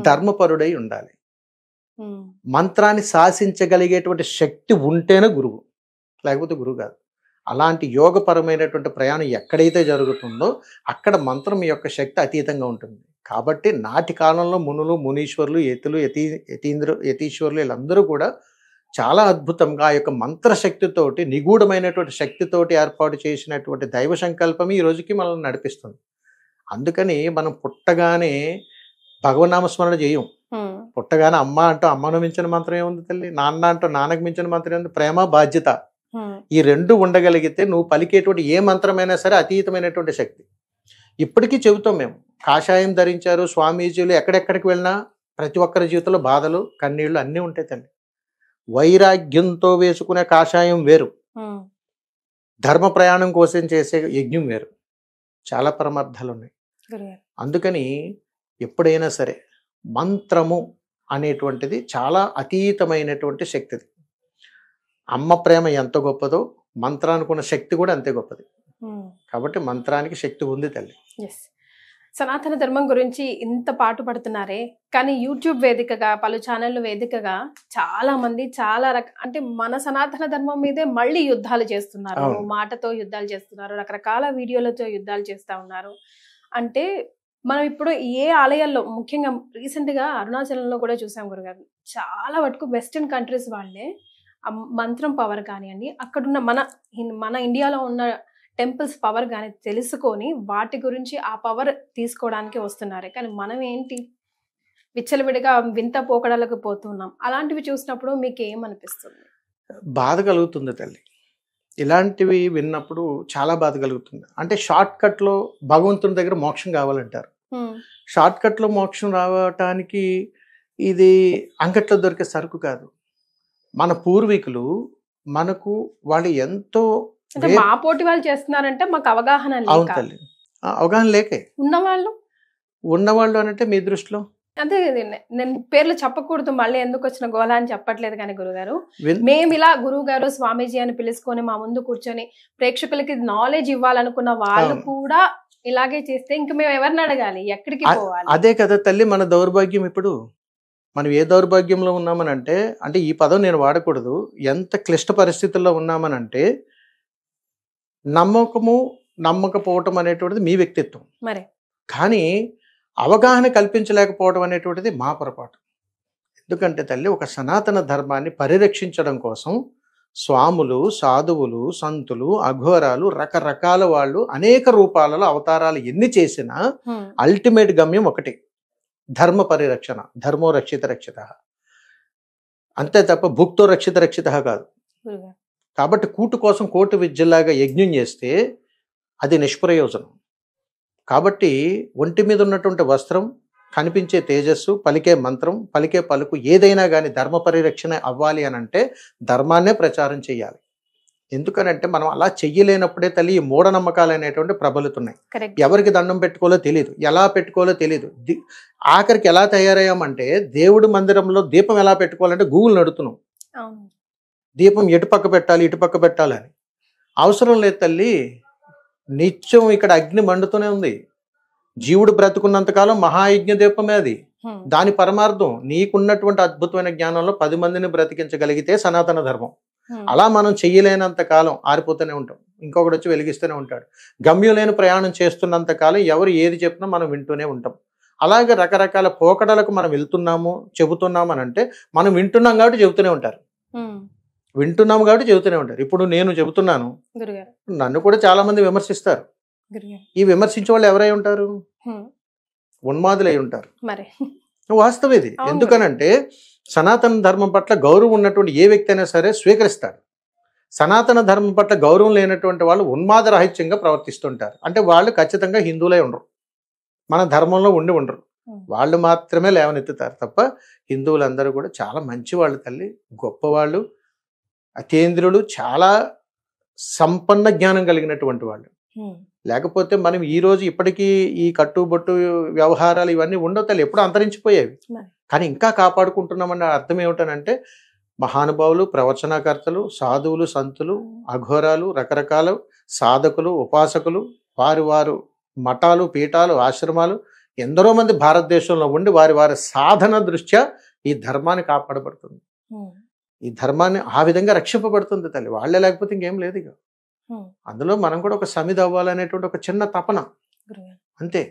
ధర్మపరుడై ఉండాలి. మంత్రాన్ని శాసించగలిగేటువంటి శక్తి ఉంటేనే గురువు, లేకపోతే గురువు కాదు. అలాంటి యోగపరమైనటువంటి ప్రయాణం ఎక్కడైతే జరుగుతుందో అక్కడ మంత్రం యొక్క శక్తి అతీతంగా ఉంటుంది. కాబట్టి నాటి కాలంలో మునులు, మునీశ్వరులు, యతీశ్వరులు వీళ్ళందరూ కూడా చాలా అద్భుతంగా ఆ యొక్క మంత్రశక్తితోటి, నిగూఢమైనటువంటి శక్తితోటి ఏర్పాటు చేసినటువంటి దైవ సంకల్పం ఈ రోజుకి మనల్ని నడిపిస్తుంది. అందుకని మనం పుట్టగానే భగవన్నామస్మరణ చేయం. పుట్టగానే అమ్మ అంటూ అమ్మను మించిన మంత్రం ఏముంది తల్లి? నాన్న అంటూ నాన్నకు మించిన మంత్రం ఏముంది? ప్రేమ, బాధ్యత. ఈ రెండు ఉండగలిగితే నువ్వు పలికేటువంటి ఏ మంత్రమైనా సరే అతీతమైనటువంటి శక్తి. ఇప్పటికీ చెబుతాం మేము, కాషాయం ధరించారు స్వామీజీలు, ఎక్కడెక్కడికి వెళ్ళినా ప్రతి ఒక్కరి జీవితంలో బాధలు, కన్నీళ్లు అన్నీ ఉంటాయి తల్లి. వైరాగ్యంతో వేసుకునే కాషాయం వేరు, ధర్మ ప్రయాణం కోసం చేసే యజ్ఞం వేరు. చాలా పరమార్థాలు ఉన్నాయి. అందుకని ఎప్పుడైనా సరే మంత్రము అనేటువంటిది చాలా అతీతమైనటువంటి శక్తిది. అమ్మ ప్రేమ ఎంత గొప్పదో మంత్రానికి ఉన్న శక్తి కూడా అంతే గొప్పది. కాబట్టి మంత్రానికి శక్తి ఉంది తల్లి. సనాతన ధర్మం గురించి ఇంత పాటు పడుతున్నారే, కానీ యూట్యూబ్ వేదికగా, పలు ఛానళ్ళు వేదికగా చాలా మంది చాలా అంటే మన సనాతన ధర్మం మీదే మళ్ళీ యుద్ధాలు చేస్తున్నారు, మాటతో యుద్ధాలు చేస్తున్నారు, రకరకాల వీడియోలతో యుద్ధాలు చేస్తూ ఉన్నారు. అంటే మనం ఇప్పుడు ఏ ఆలయాల్లో, ముఖ్యంగా రీసెంట్గా అరుణాచలంలో కూడా చూసాం గురుగారు, చాలా వరకు వెస్టర్న్ కంట్రీస్ వాళ్ళే మంత్రం పవర్ కానివ్వండి, అక్కడున్న మన ఇండియాలో ఉన్న టెంపుల్స్ పవర్ కానీ తెలుసుకొని వాటి గురించి ఆ పవర్ తీసుకోవడానికి వస్తున్నారు. కానీ మనం ఏంటి విచ్చలవిడిగా వింత పోకడలకు పోతున్నాం. అలాంటివి చూసినప్పుడు మీకు ఏమనిపిస్తుంది? బాధ కలుగుతుంది తల్లి. ఇలాంటివి విన్నప్పుడు చాలా బాధ కలుగుతుంది. అంటే షార్ట్ కట్లో భగవంతుని దగ్గర మోక్షం కావాలంటారు. షార్ట్ కట్లో మోక్షం రావటానికి ఇది అంగట్లో దొరికే సరుకు కాదు. మన పూర్వీకులు మనకు వాళ్ళు ఎంతో మా పోటీ వాళ్ళు చేస్తున్నారంటే మాకు అవగాహన తల్లి, అవగాహన లేకే ఉన్నవాళ్ళు అంటే మీ దృష్టిలో అంతే. నేను పేర్లు చెప్పకూడదు, మళ్ళీ ఎందుకు వచ్చిన గోళ అని చెప్పట్లేదు. కానీ గురుగారు, మేము ఇలా గురువు గారు, స్వామీజీ అని పిలుచుకొని మా ముందు కూర్చొని ప్రేక్షకులకి నాలెడ్జ్ ఇవ్వాలనుకున్న వాళ్ళు కూడా ఇలాగే చేస్తే ఇంక మేము ఎవరిని అడగాలి, ఎక్కడికి పోవాలి? అదే కదా తల్లి మన దౌర్భాగ్యం. ఇప్పుడు మనం ఏ దౌర్భాగ్యంలో ఉన్నామనంటే, అంటే ఈ పదం నేను వాడకూడదు, ఎంత క్లిష్ట పరిస్థితుల్లో ఉన్నామనంటే, నమ్మకపోవటం అనేటువంటిది మీ వ్యక్తిత్వం, మరి కానీ అవగాహన కల్పించలేకపోవడం అనేటువంటిది మా పొరపాటు. ఎందుకంటే తల్లి, ఒక సనాతన ధర్మాన్ని పరిరక్షించడం కోసం స్వాములు, సాధువులు, సంతులు, అఘోరాలు, రకరకాల వాళ్ళు అనేక రూపాలలో అవతారాలు ఎన్ని చేసినా అల్టిమేట్ గమ్యం ఒకటి, ధర్మ పరిరక్షణ, ధర్మో రక్షిత రక్షిత, అంతే తప్ప భుక్తో రక్షిత రక్షిత కాదు. గురుగారు. కాబట్టి కూటు కోసం కోటి విద్యలాగా యజ్ఞం చేస్తే అది నిష్ప్రయోజనం. కాబట్టి ఒంటి మీద ఉన్నటువంటి వస్త్రం, కనిపించే తేజస్సు, పలికే మంత్రం, పలికే పలుకు ఏదైనా కానీ ధర్మ పరిరక్షణ అవ్వాలి అని అంటే ధర్మాన్నే ప్రచారం చేయాలి. ఎందుకనంటే మనం అలా చెయ్యలేనప్పుడే తల్లి ఈ మూఢనమ్మకాలు అనేటువంటి ప్రబలుతున్నాయి. కరెక్ట్. ఎవరికి దండం పెట్టుకోవాలో తెలియదు, ఎలా పెట్టుకోవాలో తెలియదు. ఆఖరికి ఎలా తయారయ్యామంటే దేవుడి మందిరంలో దీపం ఎలా పెట్టుకోవాలంటే గూగుల్ నడుతున్నాం. అవును. దీపం ఎటుపక్క పెట్టాలి, ఇటుపక్క పెట్టాలని అవసరం లేదు తల్లి. నిత్యం ఇక్కడ అగ్ని మండుతూనే ఉంది. జీవుడు బ్రతుకున్నంతకాలం మహాయజ్ఞ దీపమే అది. దాని పరమార్థం నీకున్నటువంటి అద్భుతమైన జ్ఞానంలో 10 మందిని బ్రతికించగలిగితే సనాతన ధర్మం. అలా మనం చెయ్యలేనంత కాలం ఆరిపోతూనే ఉంటాం, ఇంకొకటి వచ్చి వెలిగిస్తూనే ఉంటాడు. గమ్యం లేని ప్రయాణం చేస్తున్నంత కాలం ఎవరు ఏది చెప్పినా మనం వింటూనే ఉంటాం. అలాగే రకరకాల పోకడలకు మనం వెళ్తున్నాము, చెబుతున్నాము అని అంటే మనం వింటున్నాం కాబట్టి చెబుతూనే ఉంటారు. వింటున్నాము కాబట్టి చెబుతూనే ఉంటారు. ఇప్పుడు నేను చెబుతున్నాను, నన్ను కూడా చాలా మంది విమర్శిస్తారు. ఈ విమర్శించే వాళ్ళు ఎవరై ఉంటారు? ఉన్మాదులై ఉంటారు. వాస్తవం ఇది. ఎందుకనంటే సనాతన ధర్మం పట్ల గౌరవం ఉన్నటువంటి ఏ వ్యక్తి అయినా సరే స్వీకరిస్తాడు. సనాతన ధర్మం పట్ల గౌరవం లేనటువంటి వాళ్ళు ఉన్మాద రహిత్యంగా ప్రవర్తిస్తుంటారు. అంటే వాళ్ళు ఖచ్చితంగా హిందువులై ఉండరు, మన ధర్మంలో ఉండి ఉండరు. వాళ్ళు మాత్రమే లేవనెత్తుతారు తప్ప హిందువులందరూ కూడా చాలా మంచి వాళ్ళు తల్లి, గొప్పవాళ్ళు, అతీంద్రులు, చాలా సంపన్న జ్ఞానం కలిగినటువంటి వాళ్ళు. లేకపోతే మనం ఈ రోజు ఇప్పటికీ ఈ కట్టుబొట్టు వ్యవహారాలు ఇవన్నీ ఉండవు తల్లి, ఎప్పుడు అంతరించిపోయేవి. కానీ ఇంకా కాపాడుకుంటున్నామన్న అర్థం ఏమిటనంటే మహానుభావులు, ప్రవచనకర్తలు, సాధువులు, సంతులు, అఘోరాలు, రకరకాల సాధకులు, ఉపాసకులు, వారు మఠాలు, పీఠాలు, ఆశ్రమాలు ఎందరో మంది భారతదేశంలో ఉండి వారి సాధన దృష్ట్యా ఈ ధర్మాన్ని కాపాడబడుతుంది. ఈ ధర్మాన్ని ఆ విధంగా రక్షింపబడుతుంది తల్లి. వాళ్ళే లేకపోతే ఇంకేం లేదు. ఇక అందులో మనం కూడా ఒక సమిధ అవ్వాలనేటువంటి ఒక చిన్న తపన అంతే.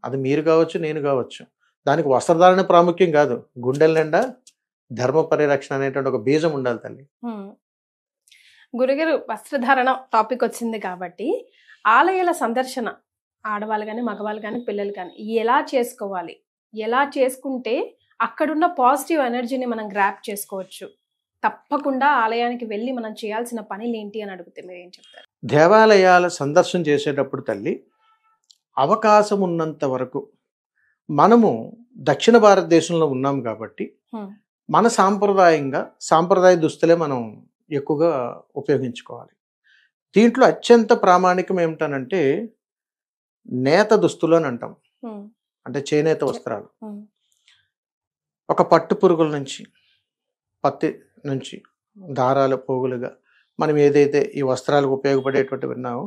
అది మీరు కావచ్చు, నేను కావచ్చు. దానికి వస్త్రధారణ ప్రాముఖ్యం కాదు, గుండెల నిండా ధర్మ పరిరక్షణ అనేటువంటి ఒక బీజం ఉండాలి తల్లి. గురుగారు, వస్త్రధారణ టాపిక్ వచ్చింది కాబట్టి ఆలయాల సందర్శన ఆడవాళ్ళు కానీ, మగవాళ్ళు కానీ, పిల్లలు కానీ ఎలా చేసుకోవాలి, ఎలా చేసుకుంటే అక్కడున్న పాజిటివ్ ఎనర్జీని మనం గ్రాప్ చేసుకోవచ్చు? తప్పకుండా ఆలయానికి వెళ్ళి మనం చేయాల్సిన పనులు ఏంటి అని అడిగితే మీరు ఏం చెప్తారు? దేవాలయాల సందర్శన చేసేటప్పుడు తల్లి అవకాశం ఉన్నంత వరకు మనము దక్షిణ భారతదేశంలో ఉన్నాం కాబట్టి మన సాంప్రదాయ దుస్తులే మనం ఎక్కువగా ఉపయోగించుకోవాలి. దీంట్లో అత్యంత ప్రామాణికం ఏమిటనంటే నేత దుస్తులు అని అంటాం, అంటే చేనేత వస్త్రాలు. ఒక పట్టు పురుగుల నుంచి, పత్తి నుంచి దారాలు, పోగులుగా మనం ఏదైతే ఈ వస్త్రాలకు ఉపయోగపడేటువంటి విన్నామో,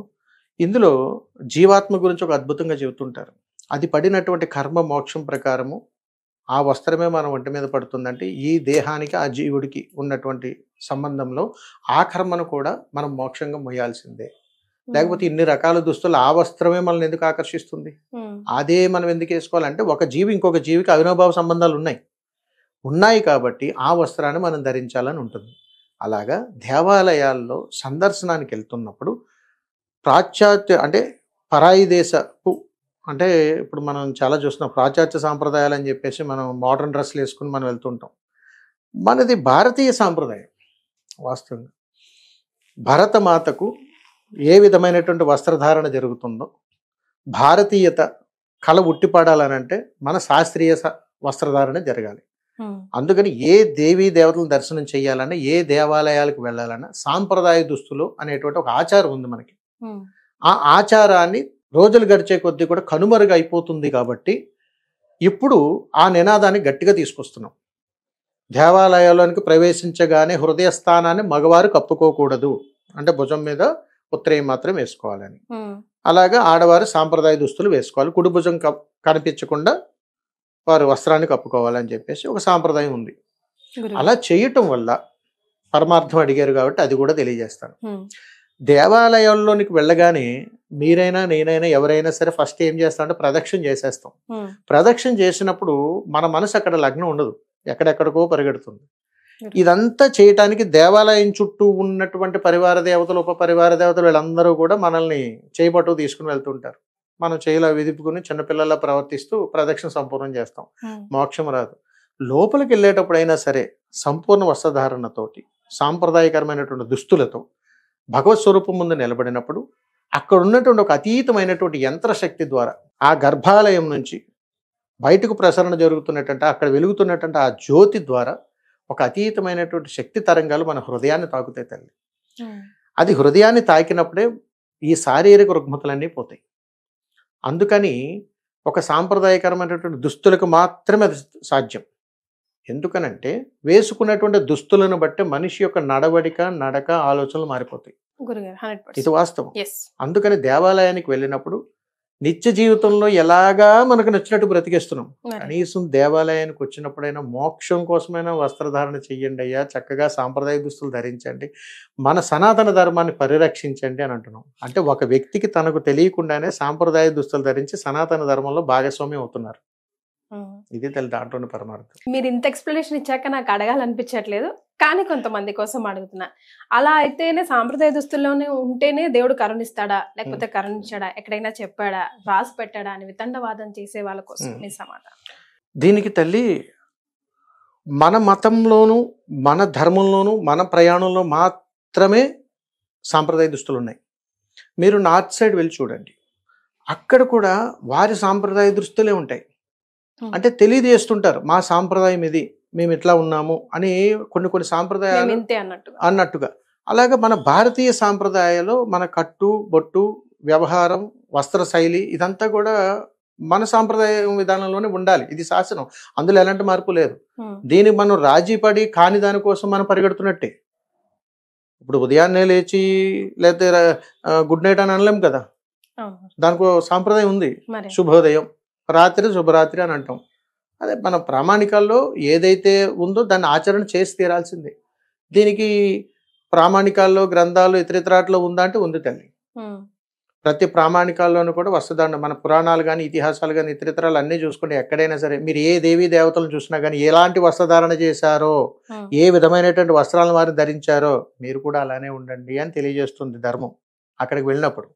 ఇందులో జీవాత్మ గురించి ఒక అద్భుతంగా చెబుతుంటారు. అది పడినటువంటి కర్మ మోక్షం ప్రకారము ఆ వస్త్రమే మన ఒంటి మీద పడుతుందంటే ఈ దేహానికి ఆ జీవుడికి ఉన్నటువంటి సంబంధంలో ఆ కర్మను కూడా మనం మోక్షంగా మొయ్యాల్సిందే. లేకపోతే ఇన్ని రకాల దుస్తులు ఆ వస్త్రమే మనల్ని ఎందుకు ఆకర్షిస్తుంది? అదే మనం ఎందుకు వేసుకోవాలంటే ఒక జీవి ఇంకొక జీవికి అవినాభావ సంబంధాలు ఉన్నాయి కాబట్టి ఆ వస్త్రాన్ని మనం ధరించాలని ఉంటుంది. అలాగా దేవాలయాల్లో సందర్శనానికి వెళ్తున్నప్పుడు పాశ్చాత్య అంటే పరాయి దేశపు, అంటే ఇప్పుడు మనం చాలా చూస్తున్నాం పాశ్చాత్య సాంప్రదాయాలు అని చెప్పేసి మనం మోడర్న్ డ్రెస్సులు వేసుకుని మనం వెళ్తుంటాం. మనది భారతీయ సాంప్రదాయం. వాస్తవంగా భరతమాతకు ఏ విధమైనటువంటి వస్త్రధారణ జరుగుతుందో, భారతీయత కళ ఉట్టిపడాలనంటే మన శాస్త్రీయ వస్త్రధారణ జరగాలి. అందుకని ఏ దేవీ దేవతలను దర్శనం చేయాలన్నా, ఏ దేవాలయాలకు వెళ్ళాలన్నా సాంప్రదాయ దుస్తులు అనేటువంటి ఒక ఆచారం ఉంది మనకి. ఆ ఆచారాన్ని రోజులు గడిచే కొద్దీ కూడా కనుమరుగు అయిపోతుంది కాబట్టి ఇప్పుడు ఆ నినాదాన్ని గట్టిగా తీసుకొస్తున్నాం. దేవాలయాల్లోనికి ప్రవేశించగానే హృదయ స్థానాన్ని మగవారు కప్పుకోకూడదు, అంటే భుజం మీద ఉత్తరీయం మాత్రం వేసుకోవాలని. అలాగా ఆడవారు సాంప్రదాయ దుస్తులు వేసుకోవాలి, కుడి భుజం కనిపించకుండా వారు వస్త్రాన్ని కప్పుకోవాలని చెప్పేసి ఒక సాంప్రదాయం ఉంది. అలా చేయటం వల్ల పరమార్థం అడిగారు కాబట్టి అది కూడా తెలియజేస్తాను. దేవాలయాల్లోనికి వెళ్ళగానే మీరైనా నేనైనా ఎవరైనా సరే ఫస్ట్ ఏం చేస్తామంటే ప్రదక్షిణ చేసేస్తాం. ప్రదక్షిణ చేసినప్పుడు మన మనసు అక్కడ లగ్నం ఉండదు, ఎక్కడెక్కడికో పరిగెడుతుంది. ఇదంతా చేయటానికి దేవాలయం చుట్టూ ఉన్నటువంటి పరివార దేవతలు, ఉప పరివార దేవతలు వీళ్ళందరూ కూడా మనల్ని చేయబట్టు తీసుకుని వెళ్తుంటారు. మనం చేయిలా విదిపుకుని చిన్నపిల్లలా ప్రవర్తిస్తూ ప్రదక్షిణ సంపూర్ణం చేస్తాం. మోక్షం రాదు. లోపలికి వెళ్ళేటప్పుడైనా సరే సంపూర్ణ వస్త్రధారణతోటి సాంప్రదాయకరమైనటువంటి దుస్తులతో భగవత్ స్వరూపం ముందు నిలబడినప్పుడు అక్కడ ఉన్నటువంటి ఒక అతీతమైనటువంటి యంత్రశక్తి ద్వారా ఆ గర్భాలయం నుంచి బయటకు ప్రసరణ జరుగుతున్నటువంటి అక్కడ వెలుగుతున్నటువంటి ఆ జ్యోతి ద్వారా ఒక అతీతమైనటువంటి శక్తి తరంగాలు మన హృదయాన్ని తాకుతాయి తల్లి. అది హృదయాన్ని తాకినప్పుడే ఈ శారీరక రుగ్మతలన్నీ పోతాయి. అందుకని ఒక సాంప్రదాయకరమైనటువంటి దుస్తులకు మాత్రమే అది సాధ్యం. ఎందుకనంటే వేసుకున్నటువంటి దుస్తులను బట్టి మనిషి యొక్క నడవడిక, నడక, ఆలోచనలు మారిపోతాయి. ఇది వాస్తవం. అందుకని దేవాలయానికి వెళ్ళినప్పుడు నిత్య జీవితంలో ఎలాగా మనకు నచ్చినట్టు బ్రతికేస్తున్నాం. కనీసం దేవాలయానికి వచ్చినప్పుడైనా మోక్షం కోసమైనా వస్త్రధారణ చెయ్యండి అయ్యా, చక్కగా సాంప్రదాయ దుస్తులు ధరించండి, మన సనాతన ధర్మాన్ని పరిరక్షించండి అని అంటున్నాం. అంటే ఒక వ్యక్తికి తనకు తెలియకుండానే సాంప్రదాయ దుస్తులు ధరించి సనాతన ధర్మంలో భాగస్వామ్యం అవుతున్నారు. ఇది దాంట్లోని పరమార్థం. మీరు ఇంత ఎక్స్ప్లెనేషన్ ఇచ్చాక నాకు అడగాలనిపించట్లేదు, కానీ కొంతమంది కోసం అడుగుతున్నా. అలా అయితేనే సాంప్రదాయ దుస్తుల్లోనే ఉంటేనే దేవుడు కరుణిస్తాడా, లేకపోతే కరుణించాడా, ఎక్కడైనా చెప్పాడా, రాసి పెట్టాడా అని వితండవాదం చేసే వాళ్ళ కోసం మీ సమాధానం? దీనికి తల్లి మన మతంలోను మన ధర్మంలోను మన ప్రయాణంలో మాత్రమే సాంప్రదాయ దుస్తులు ఉన్నాయి. మీరు నార్త్ సైడ్ వెళ్ళి చూడండి, అక్కడ కూడా వారి సాంప్రదాయ దుస్తులే ఉంటాయి. అంటే తెలియజేస్తుంటారు మా సాంప్రదాయం ఇది, మేము ఇట్లా ఉన్నాము అని కొన్ని సాంప్రదాయాలు అన్నట్టుగా. అలాగే మన భారతీయ సాంప్రదాయాలు మన కట్టు బొట్టు వ్యవహారం వస్త్ర శైలి ఇదంతా కూడా మన సాంప్రదాయ విధానంలోనే ఉండాలి. ఇది శాసనం, అందులో ఎలాంటి మార్పు లేదు. దీనికి మనం రాజీ పడి కాని దానికోసం మనం పరిగెడుతున్నట్టే. ఇప్పుడు ఉదయాన్నే లేచి లేకపోతే గుడ్ నైట్ అని అనలేం కదా, దానికి సాంప్రదాయం ఉంది. శుభోదయం, రాత్రి శుభరాత్రి అని అంటాం. అదే మన ప్రామాణికాల్లో ఏదైతే ఉందో దాన్ని ఆచరణ చేసి తీరాల్సిందే. దీనికి ప్రామాణికాల్లో గ్రంథాలు ఇతరితరాట్లో ఉందా అంటే ఉంది తల్లి. ప్రతి ప్రామాణికాల్లోనూ కూడా వస్త్రధారణ, మన పురాణాలు కానీ ఇతిహాసాలు కానీ ఇతరితరాలు అన్నీ చూసుకుంటే ఎక్కడైనా సరే మీరు ఏ దేవీ దేవతలను చూసినా కానీ ఎలాంటి వస్త్రధారణ చేశారో, ఏ విధమైనటువంటి వస్త్రాలను వారు ధరించారో మీరు కూడా అలానే ఉండండి అని తెలియజేస్తుంది ధర్మం. అక్కడికి వెళ్ళినప్పుడు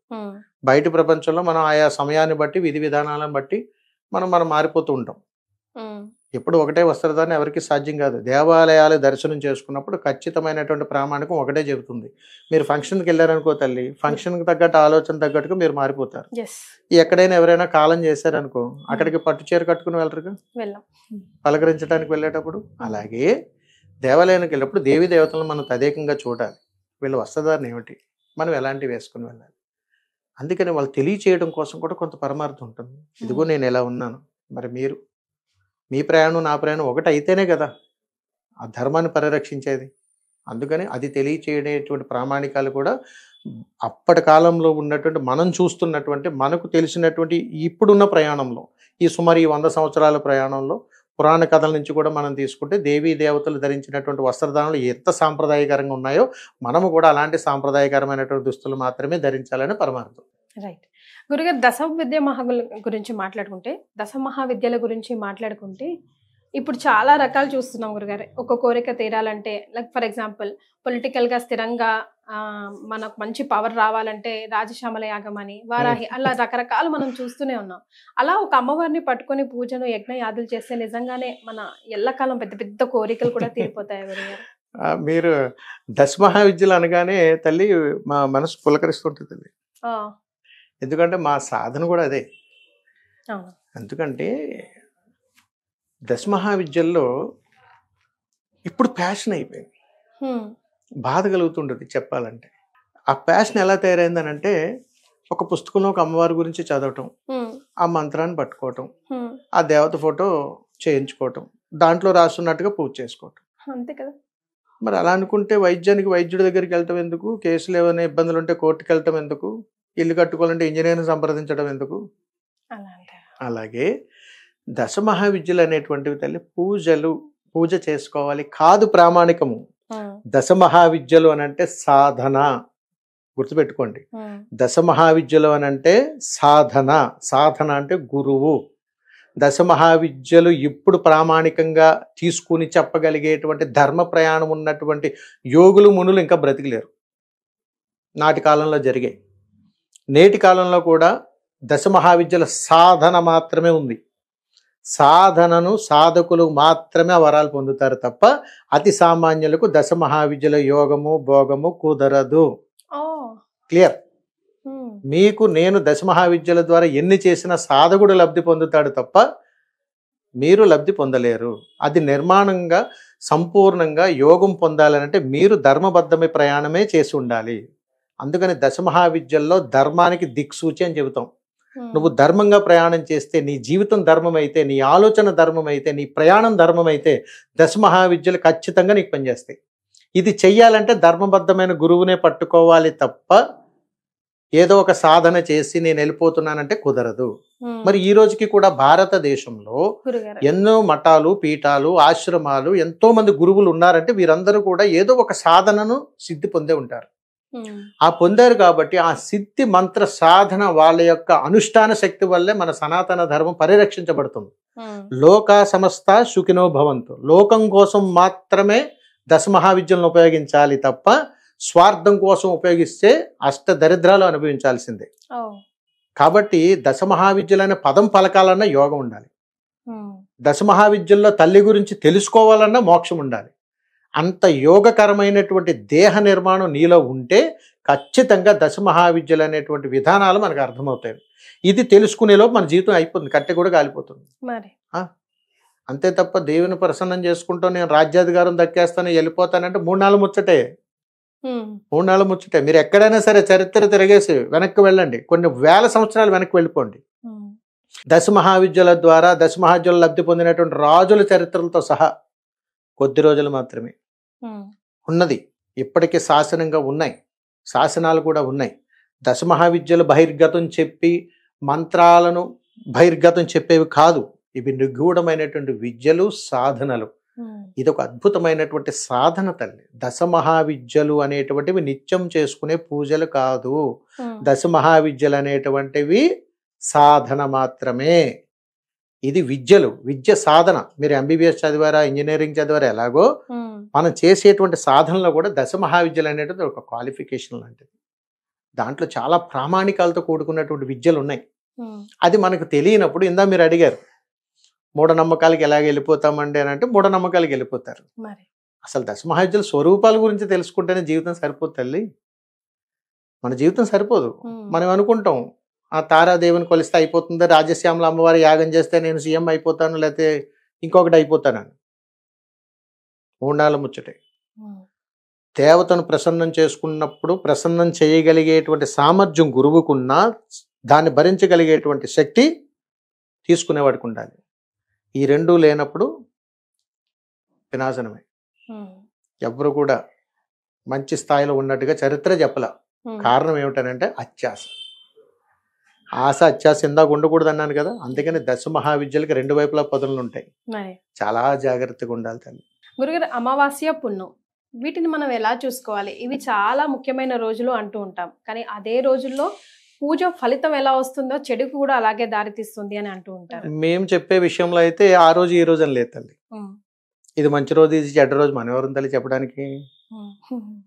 బయట ప్రపంచంలో మనం ఆయా సమయాన్ని బట్టి విధి విధానాలను బట్టి మనం మారిపోతూ ఉంటాం. ఎప్పుడు ఒకటే వస్త్రధారణ ఎవరికి సాధ్యం కాదు. దేవాలయాలు దర్శనం చేసుకున్నప్పుడు ఖచ్చితమైనటువంటి ప్రామాణికం ఒకటే చెబుతుంది. మీరు ఫంక్షన్కి వెళ్ళారనుకో తల్లి, ఫంక్షన్కి తగ్గట్టు ఆలోచన తగ్గట్టుగా మీరు మారిపోతారు. ఎక్కడైనా ఎవరైనా కాలం చేశారనుకో అక్కడికి పట్టు చీర కట్టుకుని వెళ్ళరుగా పలకరించడానికి వెళ్ళేటప్పుడు. అలాగే దేవాలయానికి వెళ్ళినప్పుడు దేవీ దేవతలను మనం తదేకంగా చూడాలి. వీళ్ళ వస్త్రధారణ ఏమిటి, మనం ఎలాంటివి వేసుకుని వెళ్ళాలి. అందుకని వాళ్ళు తెలియచేయడం కోసం కూడా కొంత పరమార్థం ఉంటుంది. ఇదిగో నేను ఎలా ఉన్నాను, మరి మీరు మీ ప్రయాణం నా ప్రయాణం ఒకటి అయితేనే కదా ఆ ధర్మాన్ని పరిరక్షించేది. అందుకని అది తెలియచేయటువంటి ప్రామాణికాలు కూడా అప్పటి కాలంలో ఉన్నటువంటి మనం చూస్తున్నటువంటి మనకు తెలిసినటువంటి ఇప్పుడున్న ప్రయాణంలో ఈ సుమారు 100 సంవత్సరాల ప్రయాణంలో పురాణ కథల నుంచి కూడా మనం తీసుకుంటే దేవీ దేవతలు ధరించినటువంటి వస్త్రధారణలు ఎంత సాంప్రదాయకరంగా ఉన్నాయో మనము కూడా అలాంటి సాంప్రదాయకరమైనటువంటి దుస్తులు మాత్రమే ధరించాలని పరమార్థం. రైట్ గురుగారు, దశ విద్య గురించి మాట్లాడుకుంటే, దశ మహావిద్యల గురించి మాట్లాడుకుంటే ఇప్పుడు చాలా రకాలు చూస్తున్నాం గురుగారు. ఒక కోరిక తీరాలంటే లైక్ ఫర్ ఎగ్జాంపుల్ పొలిటికల్గా స్థిరంగా మనకు మంచి పవర్ రావాలంటే రాజశ్యామల యాగం అని, వారాహి, అలా రకరకాలు మనం చూస్తూనే ఉన్నాం. అలా ఒక అమ్మవారిని పట్టుకొని పూజను యజ్ఞ యాదులు చేస్తే నిజంగానే మన ఎల్లకాలం పెద్ద పెద్ద కోరికలు కూడా తీరిపోతాయి గురుగారు. మీరు దశ మహావిద్యలు అనగానే తల్లి మా మనసు పులకరిస్తుంటుంది తల్లి. ఎందుకంటే మా సాధన కూడా అదే. ఎందుకంటే దశ మహావిద్యల్లో ఇప్పుడు ప్యాషన్ అయిపోయింది, బాధ కలుగుతుంటుంది చెప్పాలంటే. ఆ ప్యాషన్ ఎలా తయారైందని అంటే ఒక పుస్తకంలో ఒక అమ్మవారి గురించి చదవటం, ఆ మంత్రాన్ని పట్టుకోవటం, ఆ దేవత ఫోటో చేయించుకోవటం, దాంట్లో రాస్తున్నట్టుగా పూజ చేసుకోవటం, అంతే కదా. మరి అలా అనుకుంటే వైద్యానికి వైద్యుడి దగ్గరికి వెళ్ళటం ఎందుకు, కేసులు ఏమైనా ఇబ్బందులు ఉంటే కోర్టుకు వెళ్ళటం ఎందుకు, ఇల్లు కట్టుకోవాలంటే ఇంజనీర్ని సంప్రదించడం ఎందుకు. అలాగే దశ మహావిద్యలు అనేటువంటివి తల్లి పూజ చేసుకోవాలి కాదు ప్రామాణికము. దశ మహావిద్యలు అని అంటే సాధన, గుర్తుపెట్టుకోండి. దశ మహావిద్యలు అని అంటే సాధన, సాధన అంటే గురువు. దశ మహావిద్యలు ఇప్పుడు ప్రామాణికంగా తీసుకుని చెప్పగలిగేటువంటి ధర్మ ప్రయాణం ఉన్నటువంటి యోగులు మునులు ఇంకా బ్రతికిలేరు. నాటి కాలంలో జరిగాయి. నేటి కాలంలో కూడా దశ మహావిద్యల సాధన మాత్రమే ఉంది. సాధనను సాధకులు మాత్రమే ఆ వరాలు పొందుతారు తప్ప అతి సామాన్యులకు దశ మహావిద్యల యోగము భోగము కుదరదు. క్లియర్? మీకు నేను దశ మహావిద్యల ద్వారా ఎన్ని చేసిన సాధకుడు లబ్ధి పొందుతాడు తప్ప మీరు లబ్ధి పొందలేరు. అది నిర్మాణంగా సంపూర్ణంగా యోగం పొందాలంటే మీరు ధర్మబద్ధమైన ప్రయాణమే చేసి ఉండాలి. అందుకని దశ మహావిద్యల్లో ధర్మానికి దిక్సూచి అని చెబుతాం. నువ్వు ధర్మంగా ప్రయాణం చేస్తే, నీ జీవితం ధర్మం అయితే, నీ ఆలోచన ధర్మం అయితే, నీ ప్రయాణం ధర్మం అయితే దశ మహావిద్యలు ఖచ్చితంగా నీకు పనిచేస్తాయి. ఇది చెయ్యాలంటే ధర్మబద్ధమైన గురువునే పట్టుకోవాలి తప్ప ఏదో ఒక సాధన చేసి నేను వెళ్ళిపోతున్నానంటే కుదరదు. మరి ఈ రోజుకి కూడా భారతదేశంలో ఎన్నో మఠాలు, పీఠాలు, ఆశ్రమాలు, ఎంతో మంది గురువులు ఉన్నారంటే వీరందరూ కూడా ఏదో ఒక సాధనను సిద్ధి పొందే ఉంటారు. ఆ పొందారు కాబట్టి ఆ సిద్ధి మంత్ర సాధన వాళ్ళ యొక్క అనుష్ఠాన శక్తి వల్లే మన సనాతన ధర్మం పరిరక్షించబడుతుంది. లోకా సమస్త సుఖినో భవంతు. లోకం కోసం మాత్రమే దశ మహావిద్యలను ఉపయోగించాలి తప్ప స్వార్థం కోసం ఉపయోగిస్తే అష్ట దరిద్రాలు అనుభవించాల్సిందే. కాబట్టి దశ మహావిద్యలు అనే పదం పలకాలన్నా యోగం ఉండాలి. దశ మహావిద్యల్లో తల్లి గురించి తెలుసుకోవాలన్నా మోక్షం ఉండాలి. అంత యోగకరమైనటువంటి దేహ నిర్మాణం నీలో ఉంటే ఖచ్చితంగా దశ మహావిద్యలు అనేటువంటి విధానాలు మనకు అర్థమవుతాయి. ఇది తెలుసుకునేలోపు మన జీవితం అయిపోతుంది, కట్టె కూడా కాలిపోతుంది. అంతే తప్ప దేవుని ప్రసన్నం చేసుకుంటూ నేను రాజ్యాధికారం దక్కేస్తాను వెళ్ళిపోతానంటే 3 ముచ్చటే. 3 ముచ్చటే. మీరు ఎక్కడైనా సరే చరిత్ర తిరిగేసి వెనక్కి వెళ్ళండి, కొన్ని వేల సంవత్సరాలు వెనక్కి వెళ్ళిపోండి. దశ మహావిద్యల ద్వారా దశ మహావిద్యలు లబ్ధి పొందినటువంటి రాజుల చరిత్రలతో సహా కొద్ది రోజులు మాత్రమే ఉన్నది. ఇప్పటికీ శాసనంగా ఉన్నాయి, శాసనాలు కూడా ఉన్నాయి. దశ మహావిద్యలు బహిర్గతం చెప్పి మంత్రాలను బహిర్గతం చెప్పేవి కాదు. ఇవి నిగూఢమైనటువంటి విద్యలు, సాధనలు. ఇది ఒక అద్భుతమైనటువంటి సాధన తల్లి. దశ మహావిద్యలు అనేటువంటివి నిత్యం చేసుకునే పూజలు కాదు. దశ మహావిద్యలు అనేటువంటివి సాధన మాత్రమే. ఇది విద్యలు, విద్య సాధన. మీరు ఎంబీబీఎస్ చదివారా, ఇంజనీరింగ్ చదివారా, ఎలాగో మనం చేసేటువంటి సాధనలో కూడా దశ మహావిద్యలు అనేటువంటి ఒక క్వాలిఫికేషన్ లాంటిది. దాంట్లో చాలా ప్రామాణికాలతో కూడుకున్నటువంటి విద్యలు ఉన్నాయి. అది మనకు తెలియనప్పుడు, ఇందా మీరు అడిగారు మూఢనమ్మకాలకి ఎలాగ వెళ్ళిపోతామండి అని అంటే, మూఢనమ్మకాలకి వెళ్ళిపోతారు. అసలు దశ మహావిద్యల స్వరూపాల గురించి తెలుసుకుంటేనే జీవితం సరిపోదు తల్లి. మన జీవితం సరిపోదు. మనం అనుకుంటాం ఆ తారాదేవిని కొలిస్తే అయిపోతుంది, రాజశ్యామల అమ్మవారి యాగం చేస్తే నేను సీఎం అయిపోతాను, లేకపోతే ఇంకొకటి అయిపోతానని. 3 ముచ్చటే. దేవతను ప్రసన్నం చేసుకున్నప్పుడు ప్రసన్నం చేయగలిగేటువంటి సామర్థ్యం గురువుకున్నా దాన్ని భరించగలిగేటువంటి శక్తి తీసుకునేవాడికి ఉండాలి. ఈ 2 లేనప్పుడు వినాశనమే. ఎవరు కూడా మంచి స్థాయిలో ఉన్నట్టుగా చరిత్ర చెప్పల. కారణం ఏమిటనంటే అత్యాస. ఆశ అత్యాస ఇందాక ఉండకూడదు అన్నాను కదా. అందుకని దశ మహావిద్యలకి 2 వైపులా పదులు ఉంటాయి. చాలా జాగ్రత్తగా ఉండాలి తల్లి. గురుగారు, అమావాస్య పుణ్యం వీటిని మనం ఎలా చూసుకోవాలి? ఇవి చాలా ముఖ్యమైన రోజులు అంటూ ఉంటాం, కానీ అదే రోజుల్లో పూజ ఫలితం ఎలా వస్తుందో చెడుకు కూడా అలాగే దారితీస్తుంది అని అంటూ ఉంటారు. మేము చెప్పే విషయంలో అయితే ఆ రోజు ఈ రోజు అని లేదు తల్లి. ఇది మంచి రోజు, ఇది చెడ్డ రోజు మనం ఎవరు తల్లి చెప్పడానికి?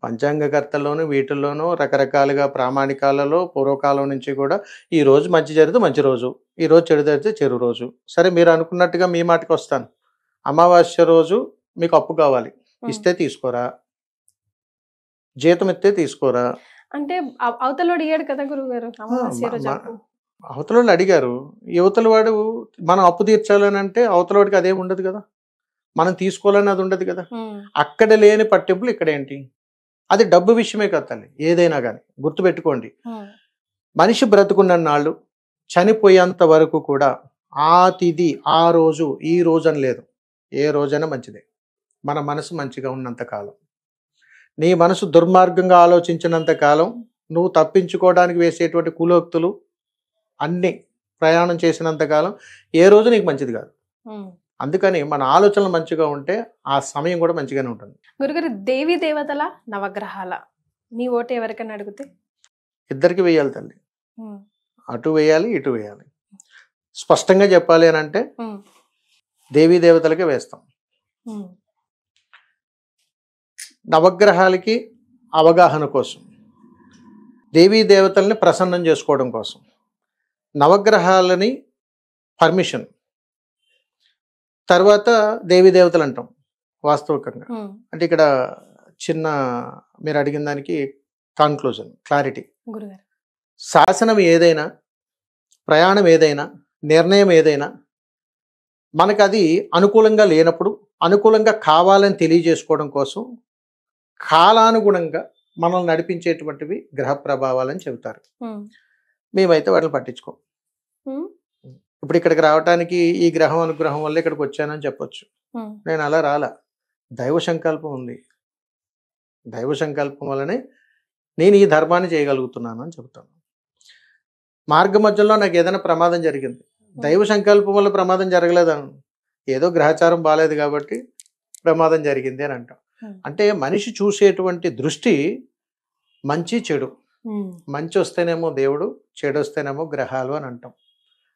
పంచాంగకర్తల్లోనూ వీటిల్లోనూ రకరకాలుగా ప్రామాణికాలలో పూర్వకాలం నుంచి కూడా ఈ రోజు మంచి జరిగితే మంచి రోజు, ఈ రోజు చెడు జరిగితే చెడు రోజు. సరే, మీరు అనుకున్నట్టుగా మీ మాటకి వస్తాను. అమావాస్య రోజు మీకు అప్పు కావాలి, ఇస్తే తీసుకోరా, జీతం ఇస్తే తీసుకోరా అంటే అవతలోడు అడిగాడు కదా గురుగారు. అవతలోళ్ళు అడిగారు, యువతల వాడు మనం అప్పు తీర్చాలని అంటే అవతలవాడికి అదేం ఉండదు కదా, మనం తీసుకోవాలని అది ఉండదు కదా. అక్కడ లేని పట్టింపులు ఇక్కడ ఏంటి? అది డబ్బు విషయమే కదా తల్లి. ఏదైనా కానీ గుర్తుపెట్టుకోండి, మనిషి బ్రతుకున్న నాళ్ళు చనిపోయేంత వరకు కూడా ఆ తిథి, ఆ రోజు, ఈ రోజు అని లేదు. ఏ రోజైనా మంచిదే. మన మనసు మంచిగా ఉన్నంత కాలం, నీ మనసు దుర్మార్గంగా ఆలోచించినంత కాలం, నువ్వు తప్పించుకోవడానికి వేసేటువంటి కులోక్తులు అన్ని ప్రయాణం చేసినంత కాలం ఏ రోజు నీకు మంచిది కాదు. అందుకని మన ఆలోచనలు మంచిగా ఉంటే ఆ సమయం కూడా మంచిగానే ఉంటుంది. గురుగారు, దేవీ దేవతల నవగ్రహాల మీ ఓటు ఎవరికైనా అడిగితే? ఇద్దరికి వేయాలి తల్లి. అటు వేయాలి, ఇటు వేయాలి. స్పష్టంగా చెప్పాలి అని అంటే దేవీ దేవతలకే వేస్తాం. నవగ్రహాలకి అవగాహన కోసం, దేవీ దేవతల్ని ప్రసన్నం చేసుకోవడం కోసం. నవగ్రహాలని పర్మిషన్, తర్వాత దేవీ దేవతలు అంటాం వాస్తవికంగా. అంటే ఇక్కడ చిన్న మీరు అడిగిన దానికి కన్క్లూజన్, క్లారిటీ. గురుగారు శాసనం ఏదైనా, ప్రయాణం ఏదైనా, నిర్ణయం ఏదైనా మనకు అది అనుకూలంగా లేనప్పుడు అనుకూలంగా కావాలని తెలియజేసుకోవడం కోసం కాలానుగుణంగా మనల్ని నడిపించేటువంటివి గ్రహ ప్రభావాలని చెబుతారు. మేమైతే వాటిని పట్టించుకోం. ఇప్పుడు ఇక్కడికి రావడానికి ఈ గ్రహం అనుగ్రహం వల్ల ఇక్కడికి వచ్చానని చెప్పొచ్చు. నేను అలా రాలా, దైవ సంకల్పం ఉంది. దైవ సంకల్పం వల్లనే నేను ఈ ధర్మాన్ని చేయగలుగుతున్నాను అని చెబుతాను. మార్గ మధ్యలో నాకు ఏదైనా ప్రమాదం జరిగింది, దైవ సంకల్పం వల్ల ప్రమాదం జరగలేదను, ఏదో గ్రహచారం బాగాలేదు కాబట్టి ప్రమాదం జరిగింది అని అంటాం. అంటే మనిషి చూసేటువంటి దృష్టి మంచి చెడు, మంచి వస్తేనేమో దేవుడు, చెడు వస్తేనేమో గ్రహాలు అని అంటాం.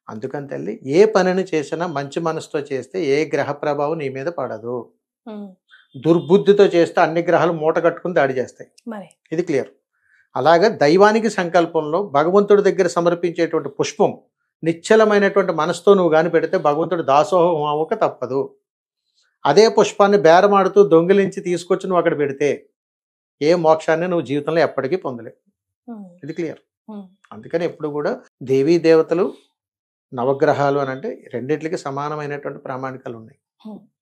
అందుకని తల్లి, ఏ పనిని చేసినా మంచి మనసుతో చేస్తే ఏ గ్రహ ప్రభావం నీ మీద పడదు. దుర్బుద్ధితో చేస్తే అన్ని గ్రహాలు మూట కట్టుకుని దాడి చేస్తాయి. ఇది క్లియర్. అలాగే దైవానికి సంకల్పంలో భగవంతుడి దగ్గర సమర్పించేటువంటి పుష్పం నిశ్చలమైనటువంటి మనసుతో నువ్వు కానీ పెడితే భగవంతుడు దాసోహం అవ్వక తప్పదు. అదే పుష్పాన్ని బేరమాడుతూ దొంగిలించి తీసుకొచ్చి నువ్వు అక్కడ పెడితే ఏ మోక్షాన్ని నువ్వు జీవితంలో ఎప్పటికీ పొందలేవు. ఇది క్లియర్. అందుకని ఎప్పుడు కూడా దేవీ దేవతలు, నవగ్రహాలు అని అంటే రెండిట్లకి సమానమైనటువంటి ప్రామాణికాలు ఉన్నాయి.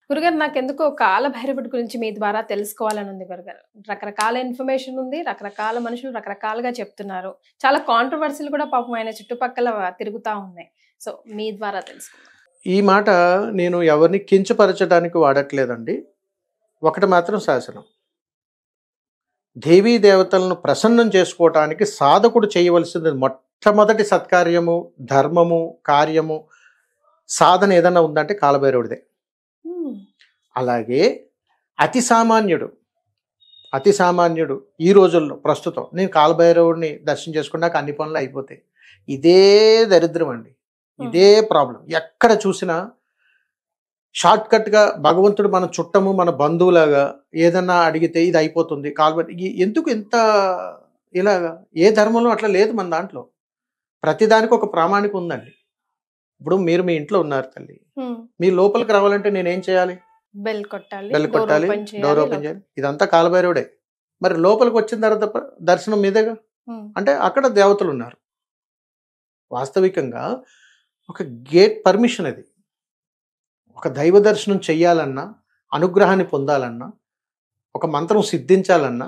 గురుగారు నాకు ఎందుకో కాలభైరవుడి గురించి మీ ద్వారా తెలుసుకోవాలని ఉంది గురుగారు. రకరకాల ఇన్ఫర్మేషన్ ఉంది, రకరకాల మనుషులు రకరకాలుగా చెప్తున్నారు. చాలా కాంట్రవర్సీలు కూడా పాపం ఆయన చుట్టుపక్కల తిరుగుతూ ఉన్నాయి. సో మీ ద్వారా తెలుసుకుందాం. ఈ మాట నేను ఎవరిని కించపరచడానికి వాడట్లేదండి. ఒకటి మాత్రం శాసనం, దేవీ దేవతలను ప్రసన్నం చేసుకోవటానికి సాధకుడు చేయవలసింది మొట్టమొదటి సత్కార్యము, ధర్మము, కార్యము, సాధన ఏదన్నా ఉందంటే కాలభైరవుడిదే. అలాగే అతి సామాన్యుడు ఈ రోజుల్లో ప్రస్తుతం నేను కాలభైరవుడిని దర్శనం చేసుకున్నాక అన్ని పనులు అయిపోతాయి. ఇదే దరిద్రం అండి, ఇదే ప్రాబ్లం. ఎక్కడ చూసినా షార్ట్ కట్గా భగవంతుడు మన చుట్టము, మన బంధువులాగా ఏదన్నా అడిగితే ఇది అయిపోతుంది. ఎందుకు ఇంత ఇలాగా? ఏ ధర్మంలో అట్లా లేదు మన దాంట్లో. ప్రతిదానికి ఒక ప్రామాణిక ఉందండి. ఇప్పుడు మీరు మీ ఇంట్లో ఉన్నారు తల్లి, మీ లోపలికి రావాలంటే నేనేం చేయాలి? బెల్ కొట్టాలి, డోర్ ఓపెన్ చేయాలి. ఇదంతా కాలభైరవుడే. మరి లోపలికి వచ్చిన తర్వాత దర్శనం మీదేగా. అంటే అక్కడ దేవతలు ఉన్నారు. వాస్తవికంగా ఒక గేట్ పర్మిషన్ అది. ఒక దైవ దర్శనం చెయ్యాలన్నా, అనుగ్రహాన్ని పొందాలన్నా, ఒక మంత్రం సిద్ధించాలన్నా,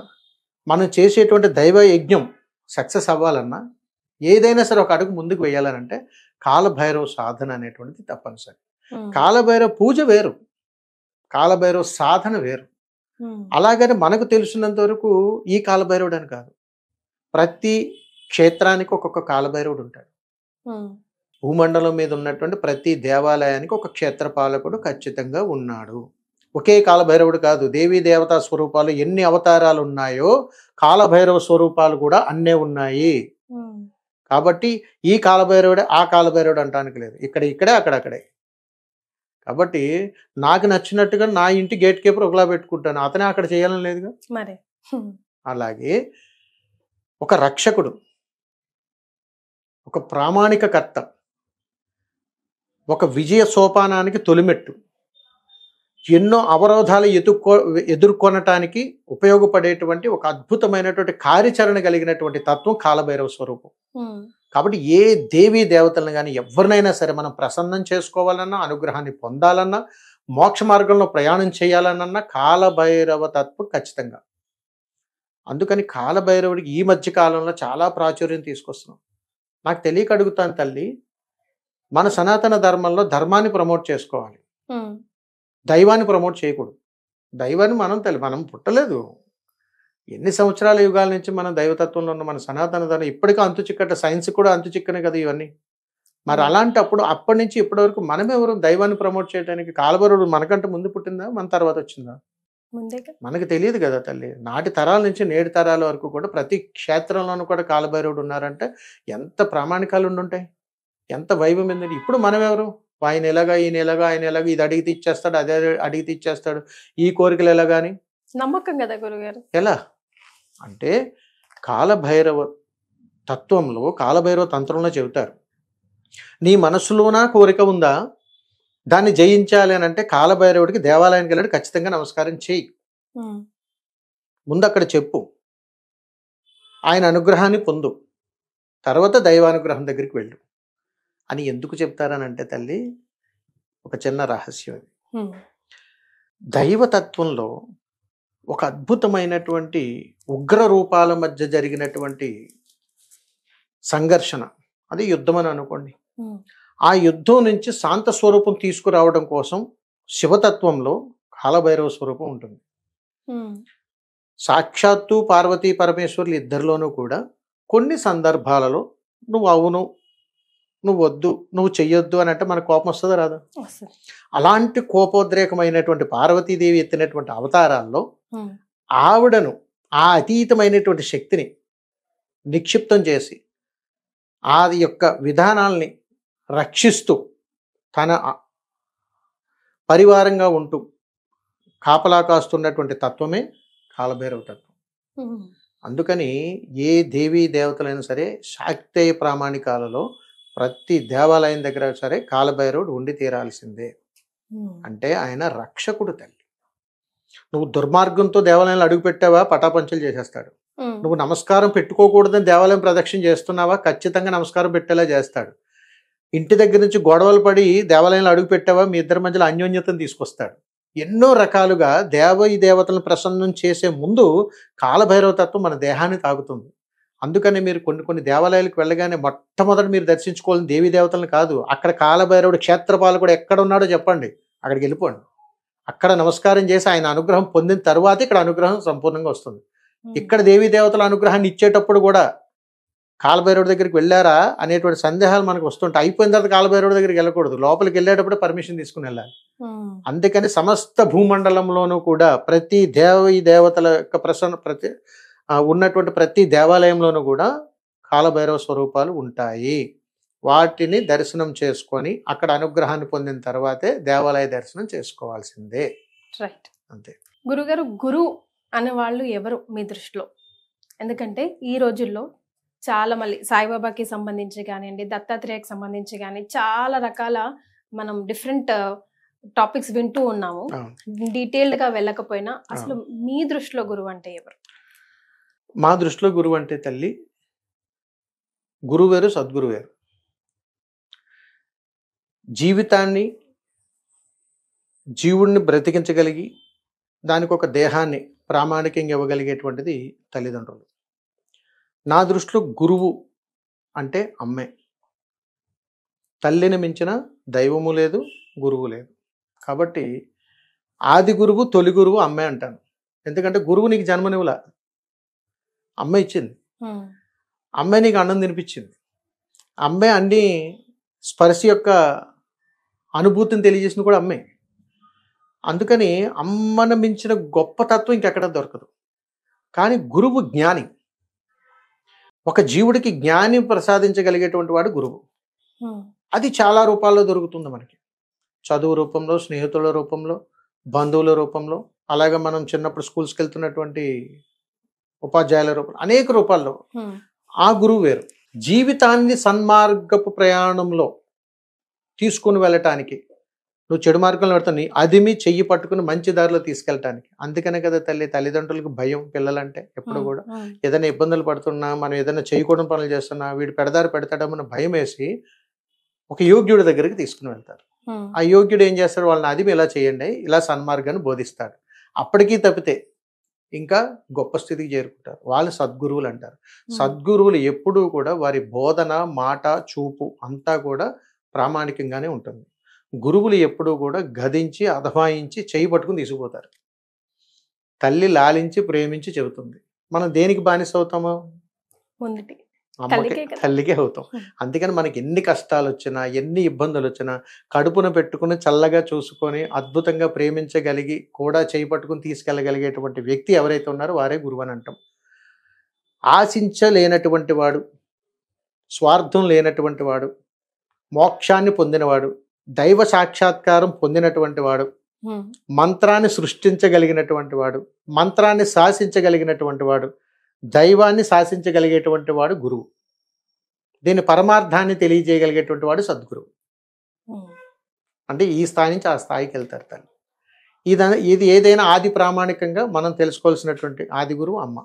మనం చేసేటువంటి దైవ యజ్ఞం సక్సెస్ అవ్వాలన్నా, ఏదైనా సరే ఒక అడుగు ముందుకు వేయాలనంటే కాలభైరవ సాధన అనేటువంటిది తప్పనిసరి. కాలభైరవ పూజ వేరు, కాలభైరవ సాధన వేరు. అలాగని మనకు తెలిసినంత వరకు ఈ కాలభైరవుడు అని కాదు, ప్రతి క్షేత్రానికి ఒక్కొక్క కాలభైరవుడు ఉంటాడు. భూమండలం మీద ఉన్నటువంటి ప్రతి దేవాలయానికి ఒక క్షేత్రపాలకుడు ఖచ్చితంగా ఉన్నాడు. ఒకే కాలభైరవుడు కాదు, దేవీ దేవతా స్వరూపాలు ఎన్ని అవతారాలు ఉన్నాయో కాలభైరవ స్వరూపాలు కూడా అన్నే ఉన్నాయి. కాబట్టి ఈ కాలభైరవుడే ఆ కాలభైరవుడు అంటానికి లేదు, ఇక్కడే అక్కడక్కడే. కాబట్టి నాకు నచ్చినట్టుగా నా ఇంటి గేట్ కీపర్ ఒకలా పెట్టుకుంటాను, అతనే అక్కడ చేయాలని లేదుగా మరి. అలాగే ఒక రక్షకుడు, ఒక ప్రామాణిక కర్త, ఒక విజయ సోపానానికి తొలిమెట్టు, ఎన్నో అవరోధాలు ఎదుర్కొనటానికి ఉపయోగపడేటువంటి ఒక అద్భుతమైనటువంటి కార్యాచరణ కలిగినటువంటి తత్వం కాలభైరవ స్వరూపం. కాబట్టి ఏ దేవీ దేవతలను కానీ ఎవరినైనా సరే మనం ప్రసన్నం చేసుకోవాలన్నా, అనుగ్రహాన్ని పొందాలన్నా, మోక్ష మార్గంలో ప్రయాణం చేయాలన్నా కాలభైరవ తత్వం ఖచ్చితంగా. అందుకని కాలభైరవుడికి ఈ మధ్య కాలంలో చాలా ప్రాచుర్యం తీసుకొస్తున్నాం. నాకు తెలియక అడుగుతాను తల్లి, మన సనాతన ధర్మంలో ధర్మాన్ని ప్రమోట్ చేసుకోవాలి, దైవాన్ని ప్రమోట్ చేయకూడదు. దైవాన్ని మనం పుట్టలేదు. ఎన్ని సంవత్సరాల యుగాల నుంచి మనం దైవతత్వంలో ఉన్న మన సనాతన ధర్మం ఇప్పటికీ అంతు చిక్కట, సైన్స్ కూడా అంతు చిక్కనే కదా ఇవన్నీ. మరి అలాంటప్పుడు అప్పటి నుంచి ఇప్పటి వరకు మనమెవరు దైవాన్ని ప్రమోట్ చేయడానికి? కాలభైరవుడు మనకంటే ముందు పుట్టిందా, మన తర్వాత వచ్చిందా? మనకు తెలియదు కదా తల్లి. నాటి తరాల నుంచి నేటి తరాల వరకు కూడా ప్రతి క్షేత్రంలోనూ కూడా కాలభైరవుడు ఉన్నారంటే ఎంత ప్రామాణికాలు ఉండుంటాయి, ఎంత వైభవం ఏంటంటే. ఇప్పుడు మనం ఎవరు? ఆయన ఎలాగా, ఈయన ఎలాగా, ఆయన ఎలాగా, ఇది అడిగితే ఇచ్చేస్తాడు, అదే అడిగితే ఇచ్చేస్తాడు, ఈ కోరికలు ఎలాగాని నమ్మకం కదా గురుగారు. ఎలా అంటే కాలభైరవ తత్వంలో, కాలభైరవ తంత్రంలో చెబుతారు, నీ మనసులోనా కోరిక ఉందా, దాన్ని జయించాలి అని అంటే కాలభైరవుడికి దేవాలయానికి వెళ్ళాడు, ఖచ్చితంగా నమస్కారం చేయి. ముందు అక్కడ చెప్పు, ఆయన అనుగ్రహాన్ని పొందు, తర్వాత దైవానుగ్రహం దగ్గరికి వెళ్ళు అని ఎందుకు చెప్తారనంటే తల్లి, ఒక చిన్న రహస్యం ఇది. దైవతత్వంలో ఒక అద్భుతమైనటువంటి ఉగ్ర రూపాల మధ్య జరిగినటువంటి సంఘర్షణ, అది యుద్ధం అని అనుకోండి. ఆ యుద్ధం నుంచి శాంత స్వరూపం తీసుకురావడం కోసం శివతత్వంలో కాలభైరవ స్వరూపం ఉంటుంది. సాక్షాత్తు పార్వతీ పరమేశ్వరులు ఇద్దరిలోనూ కూడా కొన్ని సందర్భాలలో నువ్వు అవును, నువ్వు వద్దు, నువ్వు చెయ్యొద్దు అని అంటే మనకు కోపం వస్తుందా రాదా? అలాంటి కోపోద్రేకమైనటువంటి పార్వతీదేవి ఎత్తినటువంటి అవతారాల్లో ఆవిడను ఆ అతీతమైనటువంటి శక్తిని నిక్షిప్తం చేసి ఆది యొక్క విధానాల్ని రక్షిస్తూ తన పరివారంగా ఉంటూ కాపలా కాస్తున్నటువంటి తత్వమే కాలభైరవ తత్వం. అందుకని ఏ దేవీ దేవతలైనా సరే శాక్తేయ ప్రామాణికాలలో ప్రతి దేవాలయం దగ్గర సరే కాలభైరవుడు ఉండి తీరాల్సిందే. అంటే ఆయన రక్షకుడు తల్లి. నువ్వు దుర్మార్గంతో దేవాలయంలో అడుగు పెట్టావా, పటాపంచలు చేసేస్తాడు. నువ్వు నమస్కారం పెట్టుకోకూడదని దేవాలయం ప్రదక్షిణ చేస్తున్నావా, ఖచ్చితంగా నమస్కారం పెట్టేలా చేస్తాడు. ఇంటి దగ్గర నుంచి గొడవలు పడి దేవాలయంలో అడుగు పెట్టావా, మీ ఇద్దరి మధ్యలో అన్యోన్యతను తీసుకొస్తాడు. ఎన్నో రకాలుగా ఈ దేవతలను ప్రసన్నం చేసే ముందు కాలభైరవ తత్వం మన దేహాన్ని తాగుతుంది. అందుకని మీరు కొన్ని దేవాలయాలకు వెళ్ళగానే మొట్టమొదటి మీరు దర్శించుకోవాలని దేవీ దేవతలను కాదు, అక్కడ కాలభైరవుడు క్షేత్రపాలకుడు ఎక్కడ ఉన్నాడో చెప్పండి, అక్కడికి వెళ్ళిపోండి. అక్కడ నమస్కారం చేసి ఆయన అనుగ్రహం పొందిన తర్వాత ఇక్కడ అనుగ్రహం సంపూర్ణంగా వస్తుంది. ఇక్కడ దేవీ దేవతల అనుగ్రహాన్ని ఇచ్చేటప్పుడు కూడా కాలభైరవుడి దగ్గరికి వెళ్ళారా అనేటువంటి సందేహాలు మనకు వస్తుంటాయి. అయిపోయిన తర్వాత కాలభైరవుడి దగ్గరికి వెళ్ళకూడదు, లోపలికి వెళ్ళేటప్పుడు పర్మిషన్ తీసుకుని వెళ్ళాలి. అందుకని సమస్త భూమండలంలోనూ కూడా ప్రతి దేవతల యొక్క ఉన్నటువంటి ప్రతి దేవాలయంలోనూ కూడా కాలభైరవ స్వరూపాలు ఉంటాయి. వాటిని దర్శనం చేసుకొని అక్కడ అనుగ్రహాన్ని పొందిన తర్వాతే దేవాలయ దర్శనం చేసుకోవాల్సిందే. రైట్, అంతే. గురుగారు, గురు అనే వాళ్ళు ఎవరు మీ దృష్టిలో? ఎందుకంటే ఈ రోజుల్లో చాలా మళ్ళీ సాయిబాబాకి సంబంధించి కానివ్వండి, దత్తాత్రేయకి సంబంధించి కానీ చాలా రకాల మనం డిఫరెంట్ టాపిక్స్ వింటూ ఉన్నాము. డీటెయిల్డ్ గా వెళ్ళకపోయినా అసలు మీ దృష్టిలో గురువు అంటే ఎవరు? మా దృష్టిలో గురువు అంటే తల్లి, గురువు వేరు, సద్గురు వేరు. జీవితాన్ని జీవుడిని బ్రతికించగలిగి దానికి ఒక దేహాన్ని ప్రామాణికంగా ఇవ్వగలిగేటువంటిది తల్లిదండ్రులు. నా దృష్టిలో గురువు అంటే అమ్మే. తల్లిని మించిన దైవము లేదు, గురువు లేదు. కాబట్టి ఆది గురువు, తొలి గురువు అమ్మే అంటాను. ఎందుకంటే గురువు నీకు జన్మనివ్వలా, అమ్మ ఇచ్చింది. అమ్మే నీకు అన్నం తినిపించింది. అమ్మే అన్ని స్పర్శ యొక్క అనుభూతిని తెలియజేసింది కూడా అమ్మే. అందుకని అమ్మను మించిన గొప్ప తత్వం ఇంకెక్కడ దొరకదు. కానీ గురువు జ్ఞాని. ఒక జీవుడికి జ్ఞాని ప్రసాదించగలిగేటువంటి వాడు గురువు. అది చాలా రూపాల్లో దొరుకుతుంది మనకి. చదువు రూపంలో, స్నేహితుల రూపంలో, బంధువుల రూపంలో, అలాగే మనం చిన్నప్పుడు స్కూల్స్కి వెళ్తున్నటువంటి ఉపాధ్యాయుల రూపంలో, అనేక రూపాల్లో ఆ గురువు వేరు. జీవితాన్ని సన్మార్గపు ప్రయాణంలో తీసుకుని వెళ్ళటానికి, నువ్వు చెడు మార్గంలో పెడతావు, అదిమి చెయ్యి పట్టుకుని మంచి దారిలో తీసుకెళ్ళటానికి. అందుకనే కదా తల్లిదండ్రులకు భయం పిల్లలంటే. ఎప్పుడు కూడా ఏదైనా ఇబ్బందులు పడుతున్నా, మనం ఏదైనా చేయకూడని పనులు చేస్తున్నా, వీడు పెడదారి పెడతాడమని భయం వేసి ఒక యోగ్యుడి దగ్గరికి తీసుకుని వెళ్తారు. ఆ యోగ్యుడు ఏం చేస్తాడు, వాళ్ళని అదిమి ఇలా చేయండి, ఇలా సన్మార్గాన్ని బోధిస్తాడు. అప్పటికీ తప్పితే ఇంకా గొప్ప స్థితికి చేరుకుంటారు. వాళ్ళు సద్గురువులు అంటారు. సద్గురువులు ఎప్పుడూ కూడా వారి బోధన, మాట, చూపు అంతా కూడా ప్రామాణికంగానే ఉంటుంది. గురువులు ఎప్పుడూ కూడా గదించి, అధమాయించి, చేయి పట్టుకుని తీసుకుపోతారు. తల్లి లాలించి, ప్రేమించి చెబుతుంది. మనం దేనికి బానిస అవుతామో? తల్లికే అవుతాం. అందుకని మనకి ఎన్ని కష్టాలు వచ్చినా, ఎన్ని ఇబ్బందులు వచ్చినా కడుపున పెట్టుకుని చల్లగా చూసుకొని అద్భుతంగా ప్రేమించగలిగి కూడా చేయి పట్టుకుని తీసుకెళ్ళగలిగేటువంటి వ్యక్తి ఎవరైతే ఉన్నారో వారే గురువు అని అంటాం. ఆశించలేనటువంటి వాడు, స్వార్థం లేనటువంటి వాడు, మోక్షాన్ని పొందినవాడు, దైవ సాక్షాత్కారం పొందినటువంటి వాడు, మంత్రాన్ని సృష్టించగలిగినటువంటి వాడు, మంత్రాన్ని శాసించగలిగినటువంటి వాడు, దైవాన్ని శాసించగలిగేటువంటి వాడు గురువు. దీని పరమార్థాన్ని తెలియజేయగలిగేటువంటి వాడు సద్గురువు. అంటే ఈ స్థాయి నుంచి ఆ స్థాయికి వెళ్తారు తల్లి. ఇది ఏదైనా ఆది ప్రామాణికంగా మనం తెలుసుకోవాల్సినటువంటి ఆది గురువు అమ్మ.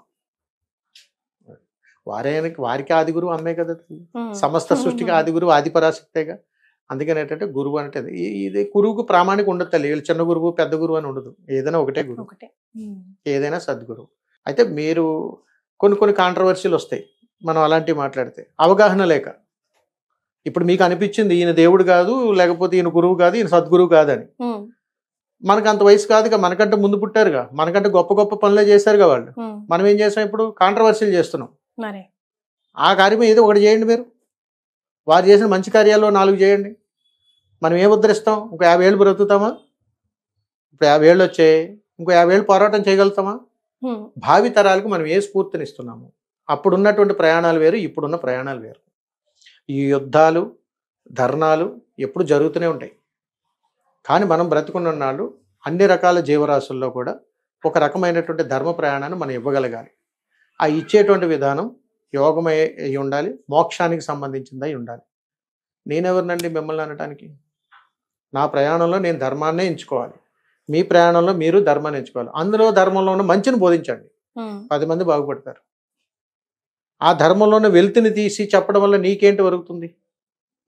వారికి ఆది గురువు అమ్మే కదా తల్లి. సమస్త సృష్టికి ఆది గురువు ఆది పరాశక్తేగా. అందుకని ఏంటంటే గురువు అంటే ఇది గురువుకు ప్రామాణిక ఉండదు తల్లి. వీళ్ళు చిన్న గురువు పెద్ద గురువు అని ఉండదు. ఏదైనా ఒకటే గురువు, ఏదైనా సద్గురువు. అయితే మీరు కొన్ని కాంట్రవర్సీలు వస్తాయి మనం అలాంటివి మాట్లాడితే. అవగాహన లేక ఇప్పుడు మీకు అనిపించింది ఈయన దేవుడు కాదు, లేకపోతే ఈయన గురువు కాదు, ఈయన సద్గురువు కాదని. మనకు అంత వయసు కాదుగా, మనకంటే ముందు పుట్టారుగా, మనకంటే గొప్ప గొప్ప పనులే చేశారుగా వాళ్ళు. మనం ఏం చేస్తాం ఇప్పుడు? కాంట్రవర్సీలు చేస్తున్నాం. ఆ కార్యం ఏదో ఒకటి చేయండి మీరు. వారు చేసిన మంచి కార్యాల్లో 4 చేయండి. మనం ఏం ఉద్ధరిస్తాం? ఇంకో 50 ఏళ్ళు బ్రతుకుతామా? ఇప్పుడు 50 ఏళ్ళు వచ్చాయి, ఇంకో 50 ఏళ్ళు పోరాటం చేయగలుగుతామా? భావి తరాలకు మనం ఏ స్ఫూర్తినిస్తున్నాము? అప్పుడున్నటువంటి ప్రయాణాలు వేరు, ఇప్పుడున్న ప్రయాణాలు వేరు. ఈ యుద్ధాలు ధర్నాలు ఎప్పుడు జరుగుతూనే ఉంటాయి. కానీ మనం బ్రతుకున్న నాళ్ళు అన్ని రకాల జీవరాశుల్లో కూడా ఒక రకమైనటువంటి ధర్మ ప్రయాణాన్ని మనం ఇవ్వగలగాలి. ఆ ఇచ్చేటువంటి విధానం యోగమై ఉండాలి, మోక్షానికి సంబంధించిందై ఉండాలి. నేనెవరినండి మిమ్మల్ని అనటానికి? నా ప్రయాణంలో నేను ధర్మాన్నే ఎంచుకోవాలి, మీ ప్రయాణంలో మీరు ధర్మాన్ని ఎంచుకోవాలి. అందులో ధర్మంలో ఉన్న మంచిని బోధించండి, 10 మంది బాగుపడతారు. ఆ ధర్మంలోనే వెలుతుని తీసి చెప్పడం వల్ల నీకేంటి వరుగుతుంది?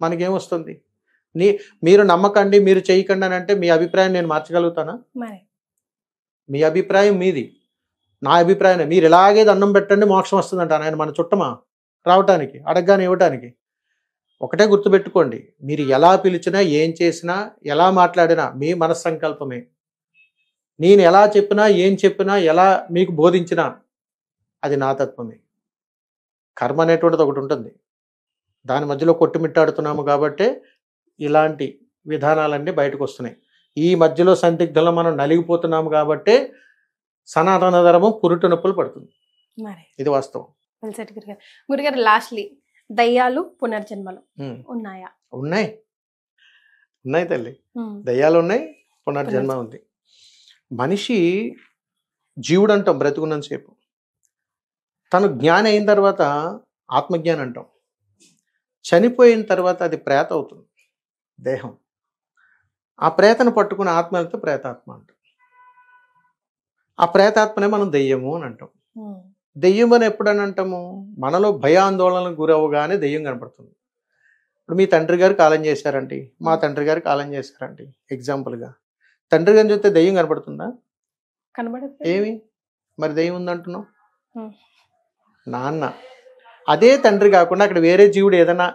మనకేమొస్తుంది? మీరు నమ్మకండి, మీరు చేయకండి అని అంటే మీ అభిప్రాయం నేను మార్చగలుగుతానా? మీ అభిప్రాయం మీది, నా అభిప్రాయం మీరు ఇలాగే దండం పెట్టండి మోక్షం వస్తుందంట. ఆయన మన చుట్టమా రావటానికి, అడగగానే ఇవ్వటానికి? ఒకటే గుర్తుపెట్టుకోండి, మీరు ఎలా పిలిచినా, ఏం చేసినా, ఎలా మాట్లాడినా మీ మనస్సంకల్పమే. నేను ఎలా చెప్పినా, ఏం చెప్పినా, ఎలా మీకు బోధించినా అది నా తత్వమే. కర్మ అనేటువంటిది ఒకటి ఉంటుంది, దాని మధ్యలో కొట్టుమిట్టాడుతున్నాము కాబట్టే ఇలాంటి విధానాలన్నీ బయటకు వస్తున్నాయి. ఈ మధ్యలో సందిగ్ధంలో మనం నలిగిపోతున్నాము కాబట్టే సనాతన ధర్మం పురుటు నొప్పులు పడుతుంది. ఇది వాస్తవం. గురుగారు, లాస్ట్లీ దయ్యాలు పునర్జన్మలు ఉన్నాయా? ఉన్నాయి తల్లి, దయ్యాలు ఉన్నాయి, పునర్జన్మ ఉంది. మనిషి జీవుడు అంటాం బ్రతుకున్నంతసేపు. తను జ్ఞాని అయిన తర్వాత ఆత్మజ్ఞానం అంటాం. చనిపోయిన తర్వాత అది ప్రేత అవుతుంది దేహం. ఆ ప్రేతను పట్టుకున్న ఆత్మ వెళ్తే ప్రేతాత్మ అంటాం. ఆ ప్రేతాత్మనే మనం దెయ్యము అని అంటాం. దెయ్యం అని ఎప్పుడని అంటాము? మనలో భయాందోళనకు గురవగానే దెయ్యం కనపడుతుంది. ఇప్పుడు మీ తండ్రి గారు కాలం చేశారండి, మా తండ్రి గారు కాలం చేశారండి, ఎగ్జాంపుల్గా. తండ్రి గారిని చూస్తే దెయ్యం కనపడుతుందా? కనబడదు. ఏమి మరి దెయ్యం ఉందంటున్నావు? నాన్న అదే తండ్రి కాకుండా అక్కడ వేరే జీవుడు ఏదైనా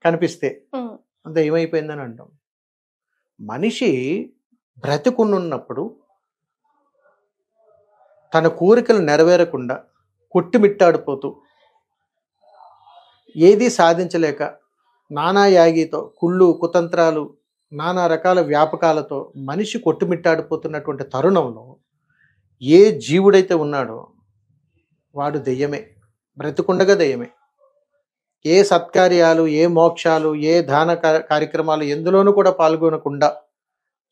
కనిపిస్తే దెయ్యం అయిపోయిందని అంటాం. మనిషి బ్రతికున్నప్పుడు తన కోరికలు నెరవేరకుండా కొట్టుమిట్టాడిపోతూ ఏదీ సాధించలేక నానా యాగితో కుళ్ళు కుతంత్రాలు నానా రకాల వ్యాపకాలతో మనిషి కొట్టుమిట్టాడిపోతున్నటువంటి తరుణంలో ఏ జీవుడైతే ఉన్నాడో వాడు దెయ్యమే, బ్రతికుండగా దెయ్యమే. ఏ సత్కార్యాలు, ఏ మోక్షాలు, ఏ దాన కార్యక్రమాలు ఎందులోనూ కూడా పాల్గొనకుండా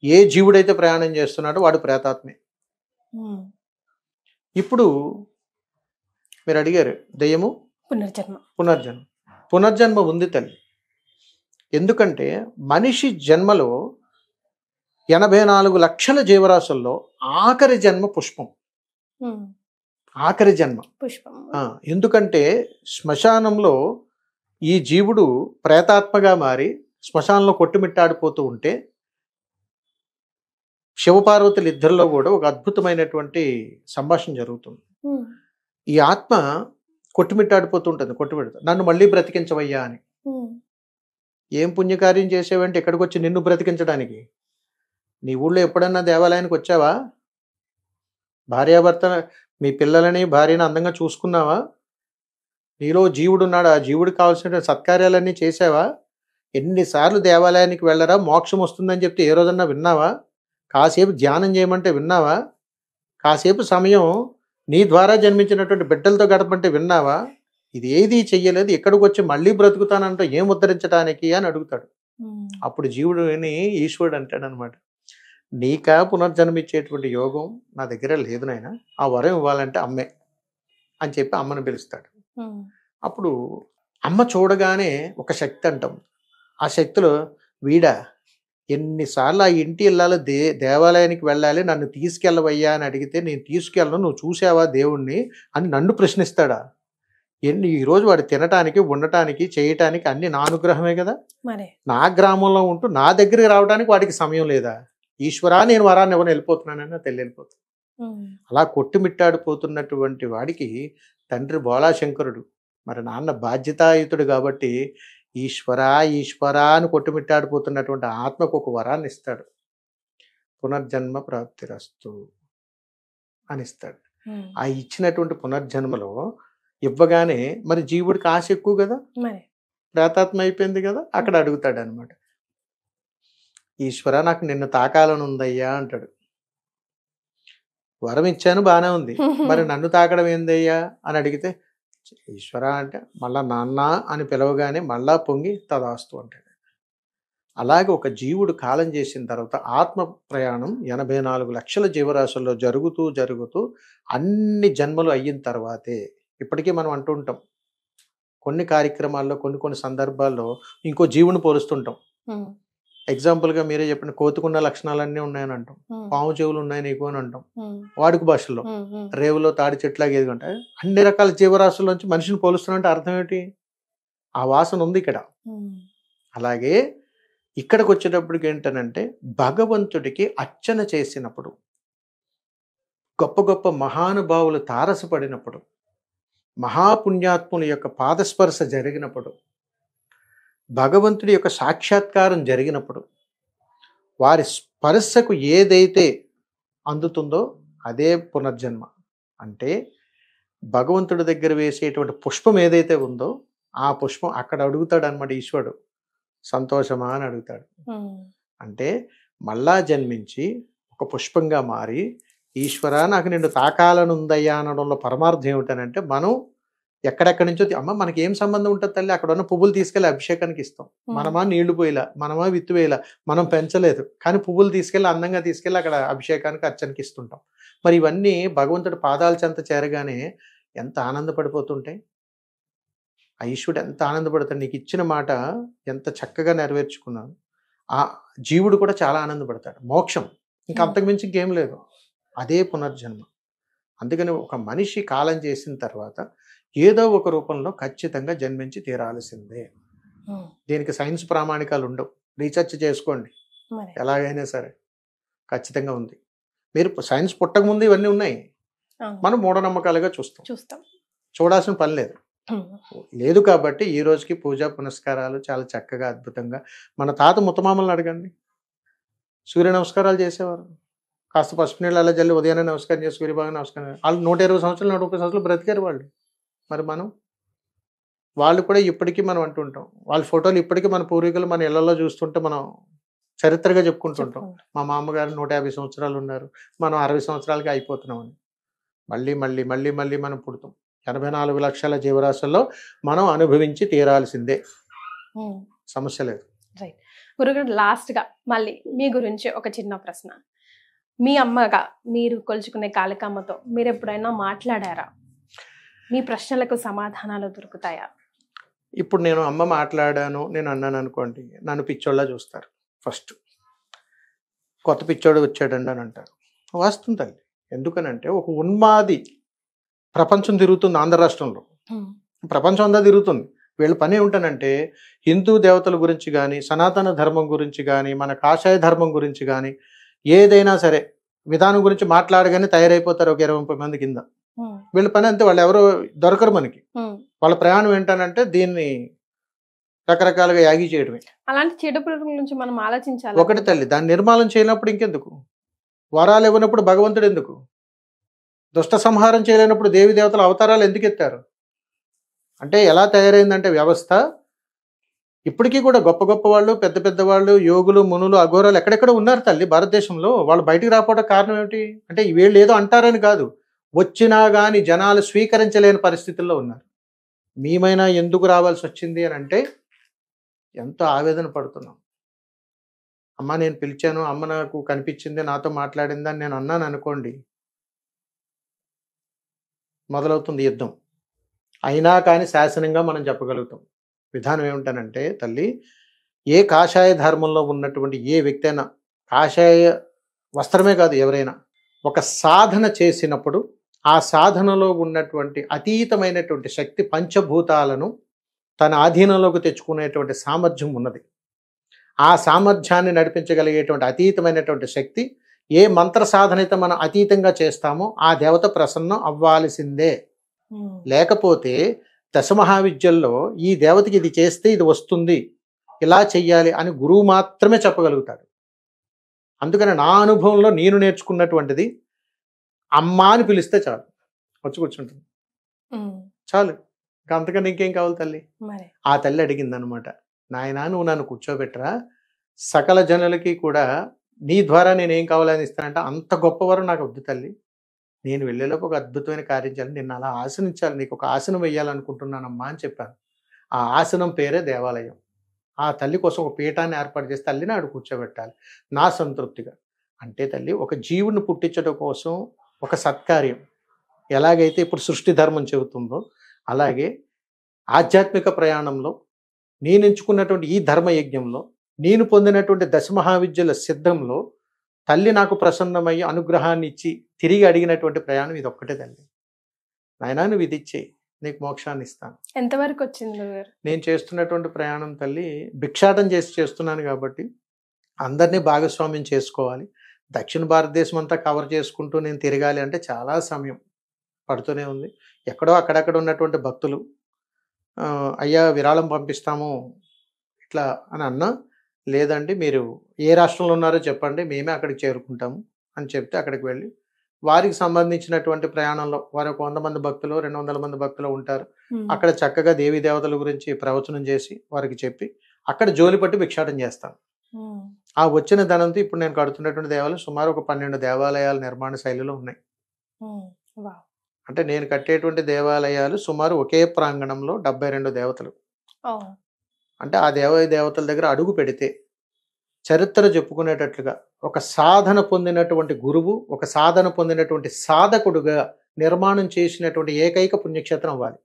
ఏ జీవుడైతే ప్రయాణం చేస్తున్నాడో వాడు ప్రేతాత్మే. ఇప్పుడు మీరు అడిగారు దెయ్యము పునర్జన్మ ఉంది తల్లి. ఎందుకంటే మనిషి జన్మలో 84 లక్షల జీవరాశుల్లో ఆఖరి జన్మ పుష్పం, ఆఖరి జన్మ పుష్పం. ఎందుకంటే శ్మశానంలో ఈ జీవుడు ప్రేతాత్మగా మారి శ్మశానంలో కొట్టుమిట్టాడిపోతూ ఉంటే శివపార్వతులు ఇద్దరిలో కూడా ఒక అద్భుతమైనటువంటి సంభాషణ జరుగుతుంది. ఈ ఆత్మ కొట్టుమిట్టాడిపోతూ ఉంటుంది, నన్ను మళ్ళీ బ్రతికించవయ్యా అని. ఏం పుణ్యకార్యం చేసేవంటే ఇక్కడికి వచ్చి నిన్ను బ్రతికించడానికి? నీ ఊళ్ళో ఎప్పుడన్నా దేవాలయానికి వచ్చావా? భార్యాభర్త మీ పిల్లలని భార్యని అందంగా చూసుకున్నావా? నీలో జీవుడు ఉన్నాడు, ఆ జీవుడికి కావాల్సిన సత్కార్యాలన్నీ చేసావా? ఎన్నిసార్లు దేవాలయానికి వెళ్ళరా మోక్షం వస్తుందని చెప్తే ఏ రోజన్నా విన్నావా? కాసేపు ధ్యానం చేయమంటే విన్నావా? కాసేపు సమయం నీ ద్వారా జన్మించినటువంటి బిడ్డలతో గడపంటే విన్నావా? ఇది ఏది చెయ్యలేదు, ఇక్కడికి వచ్చి మళ్ళీ బ్రతుకుతానంటే ఏం ఉద్ధరించడానికి అని అడుగుతాడు. అప్పుడు జీవుడిని ఈశ్వరుడు అంటాడు అనమాట, నీకా పునర్జన్మించేటువంటి యోగం నా దగ్గర లేదు నాయన, ఆ వరం ఇవ్వాలంటే అమ్మే అని చెప్పి అమ్మను పిలుస్తాడు. అప్పుడు అమ్మ చూడగానే ఒక శక్తి అంటాం. ఆ శక్తిలో వీడా ఎన్నిసార్లు ఆ ఇంటి ఇళ్ళాలో దేవాలయానికి వెళ్ళాలి, నన్ను తీసుకెళ్ళవయ్యా అని అడిగితే నేను తీసుకెళ్ళను, నువ్వు చూసావా దేవుణ్ణి అని నన్ను ప్రశ్నిస్తాడా? ఈరోజు వాడు తినటానికి, ఉండటానికి, చేయటానికి అన్ని నా అనుగ్రహమే కదా. నా గ్రామంలో ఉంటూ నా దగ్గరికి రావడానికి వాడికి సమయం లేదా? ఈశ్వరా నేను వరాన్ని ఎవరు వెళ్ళిపోతున్నానని తెల్లి వెళ్ళిపోతాను. అలా కొట్టుమిట్టాడిపోతున్నటువంటి వాడికి తండ్రి బోళాశంకరుడు, మరి నాన్న బాధ్యతాయుతుడు కాబట్టి ఈశ్వరా ఈశ్వరా అని కొట్టుమిట్టాడిపోతున్నటువంటి ఆత్మకు ఒక వరాన్ని ఇస్తాడు. పునర్జన్మ ప్రాప్తిరస్తు అని ఇస్తాడు. ఆ ఇచ్చినటువంటి పునర్జన్మలో ఇవ్వగానే మరి జీవుడికి ఆశ ఎక్కువ కదా, ప్రేతాత్మ అయిపోయింది కదా, అక్కడ అడుగుతాడు అనమాట. ఈశ్వర నాకు నిన్ను తాకాలని ఉందయ్యా అంటాడు. వరం ఇచ్చాను బానే ఉంది, మరి నన్ను తాకడం ఏందయ్యా అని అడిగితే ఈశ్వర అంటే మళ్ళా నాన్న అని పిలవగానే మళ్ళా పొంగి తదాస్తు అంటాడు. అలాగే ఒక జీవుడు కాలం చేసిన తర్వాత ఆత్మ ప్రయాణం 84 లక్షల జీవరాశుల్లో జరుగుతూ జరుగుతూ అన్ని జన్మలు అయిన తర్వాతే, ఇప్పటికీ మనం అంటూ ఉంటాం కొన్ని కార్యక్రమాల్లో కొన్ని సందర్భాల్లో ఇంకో జీవుని పోలుస్తుంటాం. ఎగ్జాంపుల్గా మీరే చెప్పండి, కోతుకున్న లక్షణాలన్నీ ఉన్నాయని అంటాం, పాము చెవులు ఉన్నాయి నీకు అని అంటాం వాడుక భాషలో. రేవులో తాడి చెట్లాగా ఏది అంటే అన్ని రకాల జీవరాశుల్లోంచి మనిషిని పోలుస్తున్నట్టు అర్థం ఏంటి? ఆ వాసన ఉంది ఇక్కడ. అలాగే ఇక్కడికి వచ్చేటప్పటికి ఏంటనంటే భగవంతుడికి అర్చన చేసినప్పుడు, గొప్ప గొప్ప మహానుభావులు తారసపడినప్పుడు, మహాపుణ్యాత్ముల యొక్క పాదస్పర్శ జరిగినప్పుడు, భగవంతుడి యొక్క సాక్షాత్కారం జరిగినప్పుడు, వారి స్పర్శకు ఏదైతే అందుతుందో అదే పునర్జన్మ. అంటే భగవంతుడి దగ్గర వేసేటువంటి పుష్పం ఏదైతే ఉందో ఆ పుష్పం అక్కడ అడుగుతాడు అనమాట ఈశ్వరుడు, సంతోషమా అని అడుగుతాడు. అంటే మళ్ళా జన్మించి ఒక పుష్పంగా మారి ఈశ్వర నాకు నిన్ను తాకాలనుందయ్యా అనడంలో పరమార్థం ఏమిటనంటే, మనం ఎక్కడెక్కడి నుంచో అమ్మ మనకి ఏం సంబంధం ఉంటుంది తల్లి, అక్కడ ఉన్న పువ్వులు తీసుకెళ్ళి అభిషేకానికి ఇస్తాం. మనమా నీళ్లు పోయిలా, మనమా విత్తు వేయలా, మనం పెంచలేదు, కానీ పువ్వులు తీసుకెళ్ళి అందంగా తీసుకెళ్ళి అక్కడ అభిషేకానికి అర్చనకి ఇస్తుంటాం. మరి ఇవన్నీ భగవంతుడి పాదాల చెంత చేరగానే ఎంత ఆనందపడిపోతుంటాయి. ఆ ఈశ్వరుడు ఎంత ఆనందపడతాడు, నీకు ఇచ్చిన మాట ఎంత చక్కగా నెరవేర్చుకున్నాను. ఆ జీవుడు కూడా చాలా ఆనందపడతాడు. మోక్షం ఇంకా అంతకుమించి ఇంకేం లేదు, అదే పునర్జన్మ. అందుకని ఒక మనిషి కాలం చేసిన తర్వాత ఏదో ఒక రూపంలో ఖచ్చితంగా జన్మించి తీరాల్సిందే. దీనికి సైన్స్ ప్రామాణికాలు ఉండవు, రీసెర్చ్ చేసుకోండి ఎలాగైనా సరే, ఖచ్చితంగా ఉంది. మీరు సైన్స్ పుట్టక ముందు ఇవన్నీ ఉన్నాయి, మనం మూఢనమ్మకాలుగా చూస్తాం, చూడాల్సిన పని లేదు. కాబట్టి ఈ రోజుకి పూజా పునస్కారాలు చాలా చక్కగా అద్భుతంగా. మన తాత ముత్తమామల్ని అడగండి, సూర్య నమస్కారాలు చేసేవారు. కాస్త పసుపు నీళ్ళు అలా జల్లి ఉదయాన్నే నమస్కారం చేసి సూర్యభాగం నమస్కారం, వాళ్ళు 120 సంవత్సరాలు 130 సంవత్సరాలు బ్రతికారు వాళ్ళు. మరి వాళ్ళు కూడా ఇప్పటికీ మనం అంటుంటాం, వాళ్ళ ఫోటోలు ఇప్పటికీ మన పూర్వీకులు మన ఇళ్లలో చూస్తుంటే మనం చరిత్రగా చెప్పుకుంటుంటాం. మా మామగారు 150 సంవత్సరాలు ఉన్నారు, మనం 60 సంవత్సరాలకి అయిపోతున్నామని. మళ్ళీ మళ్ళీ మళ్ళీ మళ్ళీ మనం పుడతాం. 84 లక్షల జీవరాశుల్లో మనం అనుభవించి తీరాల్సిందే, సమస్య లేదు. రైట్ గురుగారు, లాస్ట్గా మళ్ళీ మీ గురించి ఒక చిన్న ప్రశ్న. మీ అమ్మగా మీరు కొలుచుకునే కాళికామ్మతో మీరు ఎప్పుడైనా మాట్లాడారా? మీ ప్రశ్నలకు సమాధానాలు దొరుకుతాయా? ఇప్పుడు నేను అమ్మ మాట్లాడాను నేను అన్నాను అనుకోండి, నన్ను పిచ్చోళ్ళ చూస్తారు. ఫస్ట్ కొత్త పిచ్చోడు వచ్చాడండి అని అంటారు. వాస్తవం తల్లి. ఎందుకనంటే ఒక ఉన్మాది ప్రపంచం తిరుగుతుంది ఆంధ్ర రాష్ట్రంలో, ప్రపంచం అంతా తిరుగుతుంది. వీళ్ళ పని ఏమిటనంటే హిందూ దేవతల గురించి కానీ, సనాతన ధర్మం గురించి కానీ, మన కాషాయ ధర్మం గురించి కానీ, ఏదైనా సరే విధానం గురించి మాట్లాడగానే తయారైపోతారు ఒక 20-30 మంది కింద. వీళ్ళ పని అంతే, వాళ్ళు ఎవరో దొరకరు మనకి. వాళ్ళ ప్రయాణం ఏంటనంటే దీన్ని రకరకాలుగా యాగి చేయడమే. అలాంటి చెడు పురుగుల నుంచి మనం ఆలోచించాలి. ఒకటి తల్లి, దాన్ని నిర్మాణం చేయనప్పుడు ఇంకెందుకు? వరాలు ఇవ్వనప్పుడు భగవంతుడు ఎందుకు? దుష్ట సంహారం చేయలేనప్పుడు దేవి దేవతల అవతారాలు ఎందుకు ఎత్తారు? అంటే ఎలా తయారైందంటే వ్యవస్థ ఇప్పటికీ కూడా గొప్ప గొప్ప వాళ్ళు, పెద్ద పెద్ద వాళ్ళు, యోగులు, మునులు, అఘోరాలు ఎక్కడెక్కడ ఉన్నారు తల్లి భారతదేశంలో. వాళ్ళు బయటికి రాకపోవడం కారణం ఏమిటి అంటే వీళ్ళు ఏదో అంటారని కాదు, వచ్చినా కానీ జనాలు స్వీకరించలేని పరిస్థితుల్లో ఉన్నారు. మేమైనా ఎందుకు రావాల్సి వచ్చింది అని అంటే ఎంతో ఆవేదన పడుతున్నాం. అమ్మ నేను పిలిచాను, అమ్మ నాకు కనిపించింది, నాతో మాట్లాడింది అని నేను అన్నాను అనుకోండి, మొదలవుతుంది యుద్ధం. అయినా కానీ శాసనంగా మనం చెప్పగలుగుతాం. విధానం ఏమిటనంటే తల్లి, ఏ కాషాయ ధర్మంలో ఉన్నటువంటి ఏ వ్యక్తి అయినా, కాషాయ వస్త్రమే కాదు ఎవరైనా, ఒక సాధన చేసినప్పుడు ఆ సాధనలో ఉన్నటువంటి అతీతమైనటువంటి శక్తి పంచభూతాలను తన ఆధీనంలోకి తెచ్చుకునేటువంటి సామర్థ్యం ఉన్నది. ఆ సామర్థ్యాన్ని నడిపించగలిగేటువంటి అతీతమైనటువంటి శక్తి, ఏ మంత్ర సాధన అయితే మనం అతీతంగా చేస్తామో ఆ దేవత ప్రసన్నం అవ్వాల్సిందే. లేకపోతే దశమహావిద్యల్లో ఈ దేవతకి ఇది చేస్తే ఇది వస్తుంది, ఇలా చెయ్యాలి అని గురువు మాత్రమే చెప్పగలుగుతాడు. అందుకని నా అనుభవంలో నేను నేర్చుకున్నటువంటిది, అమ్మ అని పిలిస్తే చాలు, వచ్చి కూర్చుంటుంది, చాలు. ఇంకా అంతకన్నా ఇంకేం కావాలి తల్లి? ఆ తల్లి అడిగింది అనమాట, నాయనా నువ్వు నన్ను కూర్చోబెట్టరా, సకల జనులకి కూడా నీ ద్వారా నేనేం కావాలని ఇస్తానంటే, అంత గొప్పవారు నాకు వద్దు తల్లి, నేను వెళ్ళేలోపు ఒక అద్భుతమైన కార్యం చేయాలి, నిన్ను అలా ఆసనించాలి, నీకు ఒక ఆసనం వేయాలనుకుంటున్నానమ్మా అని చెప్పాను. ఆ ఆసనం పేరే దేవాలయం. ఆ తల్లి కోసం ఒక పీఠాన్ని ఏర్పాటు చేసి తల్లిని ఆడు కూర్చోబెట్టాలి నా సంతృప్తిగా. అంటే తల్లి ఒక జీవుని పుట్టించడం కోసం ఒక సత్కార్యం ఎలాగైతే ఇప్పుడు సృష్టి ధర్మం చెబుతుందో, అలాగే ఆధ్యాత్మిక ప్రయాణంలో నేను ఎంచుకున్నటువంటి ఈ ధర్మయజ్ఞంలో, నేను పొందినటువంటి దశమహావిద్యల సిద్ధంలో తల్లి నాకు ప్రసన్నమయ్యి అనుగ్రహాన్ని ఇచ్చి తిరిగి అడిగినటువంటి ప్రయాణం ఇది ఒక్కటే తల్లి. నాయనా నువ్వు ఇది ఇచ్చేయి, నీకు మోక్షాన్ని ఇస్తాను. ఎంతవరకు వచ్చింది గురుగారు? నేను చేస్తున్నటువంటి ప్రయాణం తల్లి భిక్షాటం చేస్తున్నాను కాబట్టి అందరినీ భాగస్వామ్యం చేసుకోవాలి. దక్షిణ భారతదేశం అంతా కవర్ చేసుకుంటూ నేను తిరగాలి అంటే చాలా సమయం పడుతూనే ఉంది. ఎక్కడో అక్కడక్కడ ఉన్నటువంటి భక్తులు అయ్యా విరాళం పంపిస్తాము ఇట్లా అని అన్నా, లేదండి మీరు ఏ రాష్ట్రంలో ఉన్నారో చెప్పండి మేమే అక్కడికి చేరుకుంటాము అని చెప్తే అక్కడికి వెళ్ళి వారికి సంబంధించినటువంటి ప్రయాణంలో వారు 100 మంది భక్తులు 200 మంది భక్తులు ఉంటారు. అక్కడ చక్కగా దేవీ దేవతల గురించి ప్రవచనం చేసి వారికి చెప్పి అక్కడ జోలి పట్టి భిక్షాటం చేస్తాను. ఆ వచ్చిన ధనంతో ఇప్పుడు నేను కడుతున్నటువంటి దేవాలయం సుమారు ఒక 12 దేవాలయాల నిర్మాణ శైలిలో ఉన్నాయి. అంటే నేను కట్టేటువంటి దేవాలయాలు సుమారు ఒకే ప్రాంగణంలో 72 దేవతలు. అంటే ఆ దేవతల దగ్గర అడుగు పెడితే చరిత్ర చెప్పుకునేటట్లుగా ఒక సాధన పొందినటువంటి గురువు, ఒక సాధన పొందినటువంటి సాధకుడుగా నిర్మాణం చేసినటువంటి ఏకైక పుణ్యక్షేత్రం అవ్వాలి.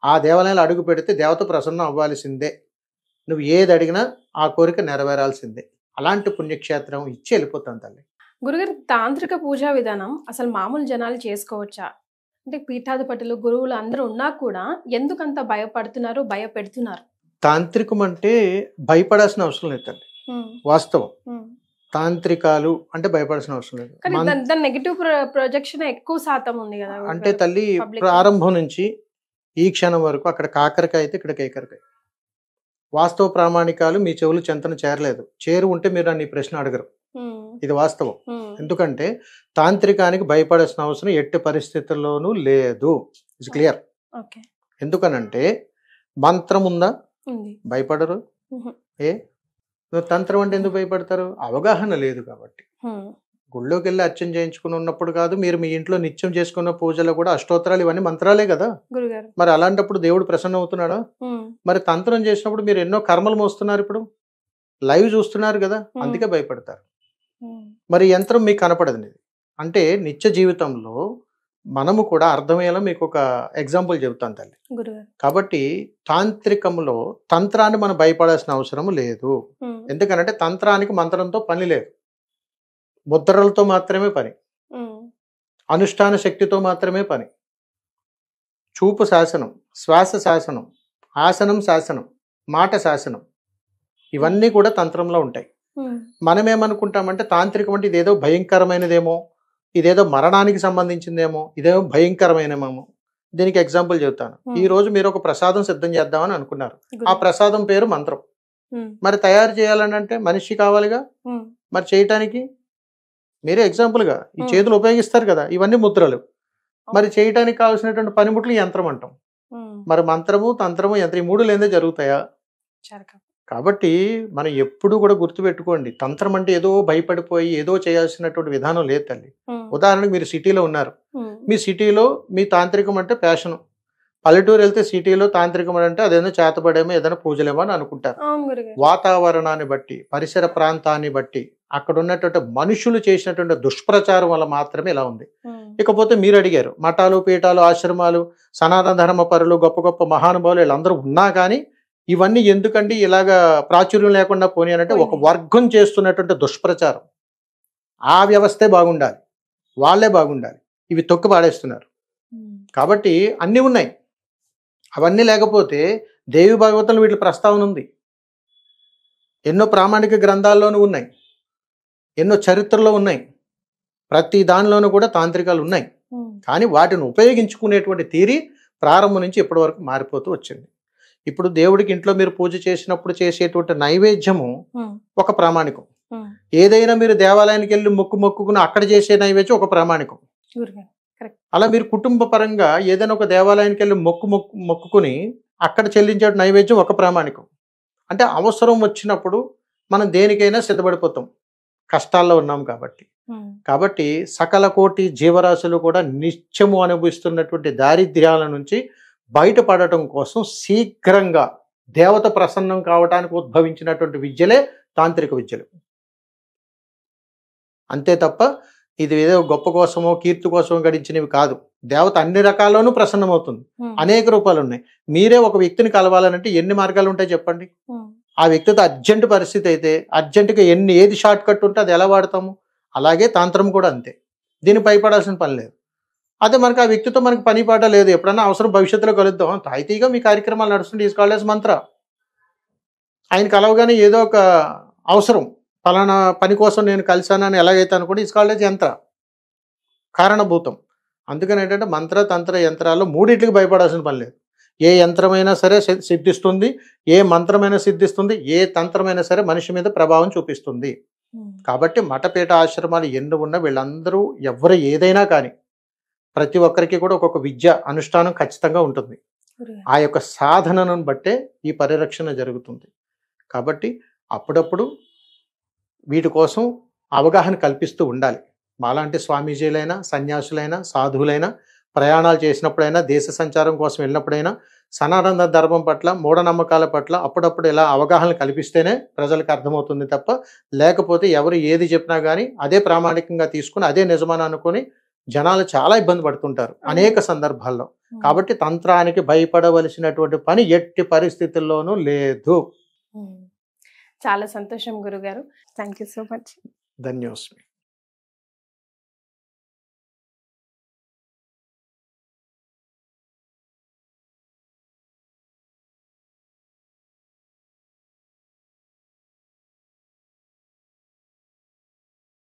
ఆ దేవాలయాలు అడుగు పెడితే దేవత ప్రసన్నం అవ్వాల్సిందే, నువ్వు ఏది అడిగినా ఆ కోరిక నెరవేరాల్సిందే. అలాంటి పుణ్యక్షేత్రం ఇచ్చి వెళ్ళిపోతాను తల్లి. గురుగారు, తాంత్రిక పూజా విధానం అసలు మామూలు జనాలు చేసుకోవచ్చా? అంటే పీఠాధిపతులు గురువులు అందరూ ఉన్నా కూడా ఎందుకంత భయపడుతున్నారు, భయపెడుతున్నారు? తాంత్రికం అంటే భయపడాల్సిన అవసరం లేదు తల్లి, వాస్తవం. తాంత్రికాలు అంటే భయపడాల్సిన అవసరం లేదు. దాని నెగటివ్ ప్రొజెక్షన్ ఎక్కువ శాతం ఉంది కదా. అంటే తల్లి ప్రారంభం నుంచి ఈ క్షణం వరకు అక్కడ కాకరకాయ అయితే ఇక్కడ కేకరకాయ. వాస్తవ ప్రామాణికాలు మీ చెవులు చెంతన చేరలేదు. చేరు ఉంటే మీరు నన్ను ఈ ప్రశ్న అడగరు. ఇది వాస్తవం. ఎందుకంటే తాంత్రికానికి భయపడాల్సిన అవసరం ఎట్టి పరిస్థితుల్లోనూ లేదు. It's clear. ఎందుకనంటే మంత్రం ఉందా, భయపడరు. తంత్రం అంటే ఎందుకు భయపడతారు? అవగాహన లేదు కాబట్టి. గుళ్ళోకి వెళ్ళి అర్చన చేయించుకుని ఉన్నప్పుడు కాదు, మీరు మీ ఇంట్లో నిత్యం చేసుకున్న పూజలు కూడా అష్టోత్తరాలు ఇవన్నీ మంత్రాలే కదా. మరి అలాంటప్పుడు దేవుడు ప్రసన్న అవుతున్నాడా? మరి తంత్రం చేసినప్పుడు మీరు ఎన్నో కర్మలు మోస్తున్నారు, ఇప్పుడు లైవ్ చూస్తున్నారు కదా, అందుకే భయపడతారు. మరి యంత్రం మీకు కనపడదు. అంటే నిత్య జీవితంలో మనము కూడా అర్థమయ్యేలా మీకు ఒక ఎగ్జాంపుల్ చెబుతాను తల్లి. కాబట్టి తాంత్రికంలో తంత్రాన్ని మనం భయపడాల్సిన అవసరం లేదు. ఎందుకనంటే తంత్రానికి మంత్రంతో పని లేదు, ముద్రలతో మాత్రమే పని, అనుష్ఠాన శక్తితో మాత్రమే పని. చూపు శాసనం, శ్వాస శాసనం, ఆసనం శాసనం, మాట శాసనం, ఇవన్నీ కూడా తంత్రంలో ఉంటాయి. మనమేమనుకుంటామంటే తాంత్రికం అంటే ఇదేదో భయంకరమైనదేమో, ఇదేదో మరణానికి సంబంధించిందేమో, ఇదేమో భయంకరమైనమేమో. దీనికి ఎగ్జాంపుల్ చెబుతాను. ఈ రోజు మీరు ఒక ప్రసాదం సిద్ధం చేద్దామని అనుకున్నారు. ఆ ప్రసాదం పేరు మంత్రం. మరి తయారు చేయాలని అంటే మనిషి కావాలిగా. మరి చేయటానికి మీరే ఎగ్జాంపుల్గా ఈ చేతులు ఉపయోగిస్తారు కదా, ఇవన్నీ ముద్రలు. మరి చేయటానికి కావాల్సినటువంటి పనిముట్లు యంత్రం అంటాం. మరి మంత్రము, తంత్రము, యంత్రం ఈ మూడు లేదే జరుగుతాయా? కాబట్టి మనం ఎప్పుడు కూడా గుర్తుపెట్టుకోండి, తంత్రం అంటే ఏదో భయపడిపోయి ఏదో చేయాల్సినటువంటి విధానం లేదు తల్లి. ఉదాహరణకు మీరు సిటీలో ఉన్నారు, మీ సిటీలో మీ తాంత్రికం అంటే ప్యాషను, పల్లెటూరు వెళ్తే సిటీలో తాంత్రికం అంటే అదేదో చేతబడేమో ఏదైనా పూజలేమో అని అనుకుంటారు. అవును గురుగారు. వాతావరణాన్ని బట్టి, పరిసర ప్రాంతాన్ని బట్టి, అక్కడ ఉన్నటువంటి మనుషులు చేసినటువంటి దుష్ప్రచారం వల్ల మాత్రమే ఇలా ఉంది. ఇకపోతే మీరు అడిగారు, మఠాలు, పీఠాలు, ఆశ్రమాలు, సనాతన ధర్మ పరులు, గొప్ప గొప్ప మహానుభావులు వీళ్ళందరూ ఉన్నా కానీ ఇవన్నీ ఎందుకండి ఇలాగా ప్రాచుర్యం లేకుండా పోనీ అంటే ఒక వర్గం చేస్తున్నటువంటి దుష్ప్రచారం. ఆ వ్యవస్థే బాగుండాలి, వాళ్ళే బాగుండాలి. ఇవి తొక్కి పాడేస్తున్నారు. కాబట్టి అన్నీ ఉన్నాయి. అవన్నీ లేకపోతే దేవి భాగవతంలో వీటి ప్రస్తావన ఉంది, ఎన్నో ప్రామాణిక గ్రంథాల్లోనూ ఉన్నాయి, ఎన్నో చరిత్రలో ఉన్నాయి, ప్రతి దానిలోనూ కూడా తాంత్రికాలు ఉన్నాయి. కానీ వాటిని ఉపయోగించుకునేటువంటి తీరి ప్రారంభం నుంచి ఇప్పటి వరకు మారిపోతూ వచ్చింది. ఇప్పుడు దేవుడికి ఇంట్లో మీరు పూజ చేసినప్పుడు చేసేటువంటి నైవేద్యము ఒక ప్రామాణికం. ఏదైనా మీరు దేవాలయానికి వెళ్ళి మొక్కుకుని అక్కడ చేసే నైవేద్యం ఒక ప్రామాణికం. అలా మీరు కుటుంబ పరంగా ఏదైనా ఒక దేవాలయానికి వెళ్ళి మొక్కుకుని అక్కడ చెల్లించే నైవేద్యం ఒక ప్రామాణికం. అంటే అవసరం వచ్చినప్పుడు మనం దేనికైనా సిద్ధపడిపోతాం, కష్టాల్లో ఉన్నాం కాబట్టి. కాబట్టి సకల కోటి జీవరాశులు కూడా నిత్యము అనుభవిస్తున్నటువంటి దారిద్ర్యాల నుంచి బయటపడటం కోసం శీఘ్రంగా దేవత ప్రసన్నం కావడానికి ఉద్భవించినటువంటి విద్యలే తాంత్రిక విద్యలు. అంతే తప్ప ఇది ఏదో గొప్ప కోసమో కీర్తి కోసమో గడించినవి కాదు. దేవత అన్ని రకాల్లోనూ ప్రసన్నమవుతుంది, అనేక రూపాలు ఉన్నాయి. మీరే ఒక వ్యక్తిని కలవాలనంటే ఎన్ని మార్గాలు ఉంటాయి చెప్పండి. ఆ వ్యక్తితో అర్జెంట్ పరిస్థితి అయితే అర్జెంటుగా ఏది షార్ట్ కట్ ఉంటే అది ఎలా వాడతాము, అలాగే తాంత్రం కూడా అంతే. దీన్ని భయపడాల్సిన పని లేదు. అదే మనకి ఆ వ్యక్తితో మనకి పని పాట లేదు, ఎప్పుడన్నా అవసరం భవిష్యత్తులో కలుద్దాం, తాయితీగా మీ కార్యక్రమాలు నడుస్తుంటే ఈజ్ కాల్డ్ యాజ్ మంత్ర. ఆయన కలవగానే ఏదో ఒక అవసరం, ఫలానా పని కోసం నేను కలిశానని ఎలాగైతే అనుకోండి, ఈజ్ కాల్డ్ యాజ్ యంత్ర, కారణభూతం. అందుకని ఏంటంటే మంత్ర తంత్ర యంత్రాల్లో మూడింటికి భయపడాల్సిన పని లేదు. ఏ యంత్రమైనా సరే సిద్ధిస్తుంది, ఏ మంత్రమైనా సిద్ధిస్తుంది, ఏ తంత్రమైనా సరే మనిషి మీద ప్రభావం చూపిస్తుంది. కాబట్టి మఠపేట ఆశ్రమాలు ఎన్ని ఉన్నా వీళ్ళందరూ ఎవరు ఏదైనా కానీ ప్రతి ఒక్కరికి కూడా ఒక్కొక్క విద్య అనుష్ఠానం ఖచ్చితంగా ఉంటుంది. ఆ యొక్క సాధనను బట్టే ఈ పరిరక్షణ జరుగుతుంది. కాబట్టి అప్పుడప్పుడు వీటి కోసం అవగాహన కల్పిస్తూ ఉండాలి. మాలాంటి స్వామీజీలైనా, సన్యాసులైనా, సాధువులైనా ప్రయాణాలు చేసినప్పుడైనా, దేశ సంచారం కోసం వెళ్ళినప్పుడైనా సనాతన ధర్మం పట్ల, మూఢనమ్మకాల పట్ల అప్పుడప్పుడు ఇలా అవగాహన కల్పిస్తేనే ప్రజలకు అర్థమవుతుంది తప్ప, లేకపోతే ఎవరు ఏది చెప్పినా కానీ అదే ప్రామాణికంగా తీసుకుని అదే నిజమని అనుకుని జనాలు చాలా ఇబ్బంది పడుతుంటారు అనేక సందర్భాల్లో. కాబట్టి తంత్రానికి భయపడవలసినటువంటి పని ఎట్టి పరిస్థితుల్లోనూ లేదు. చాలా సంతోషం గురుగారు. Thank you so much. ధన్యోస్మి.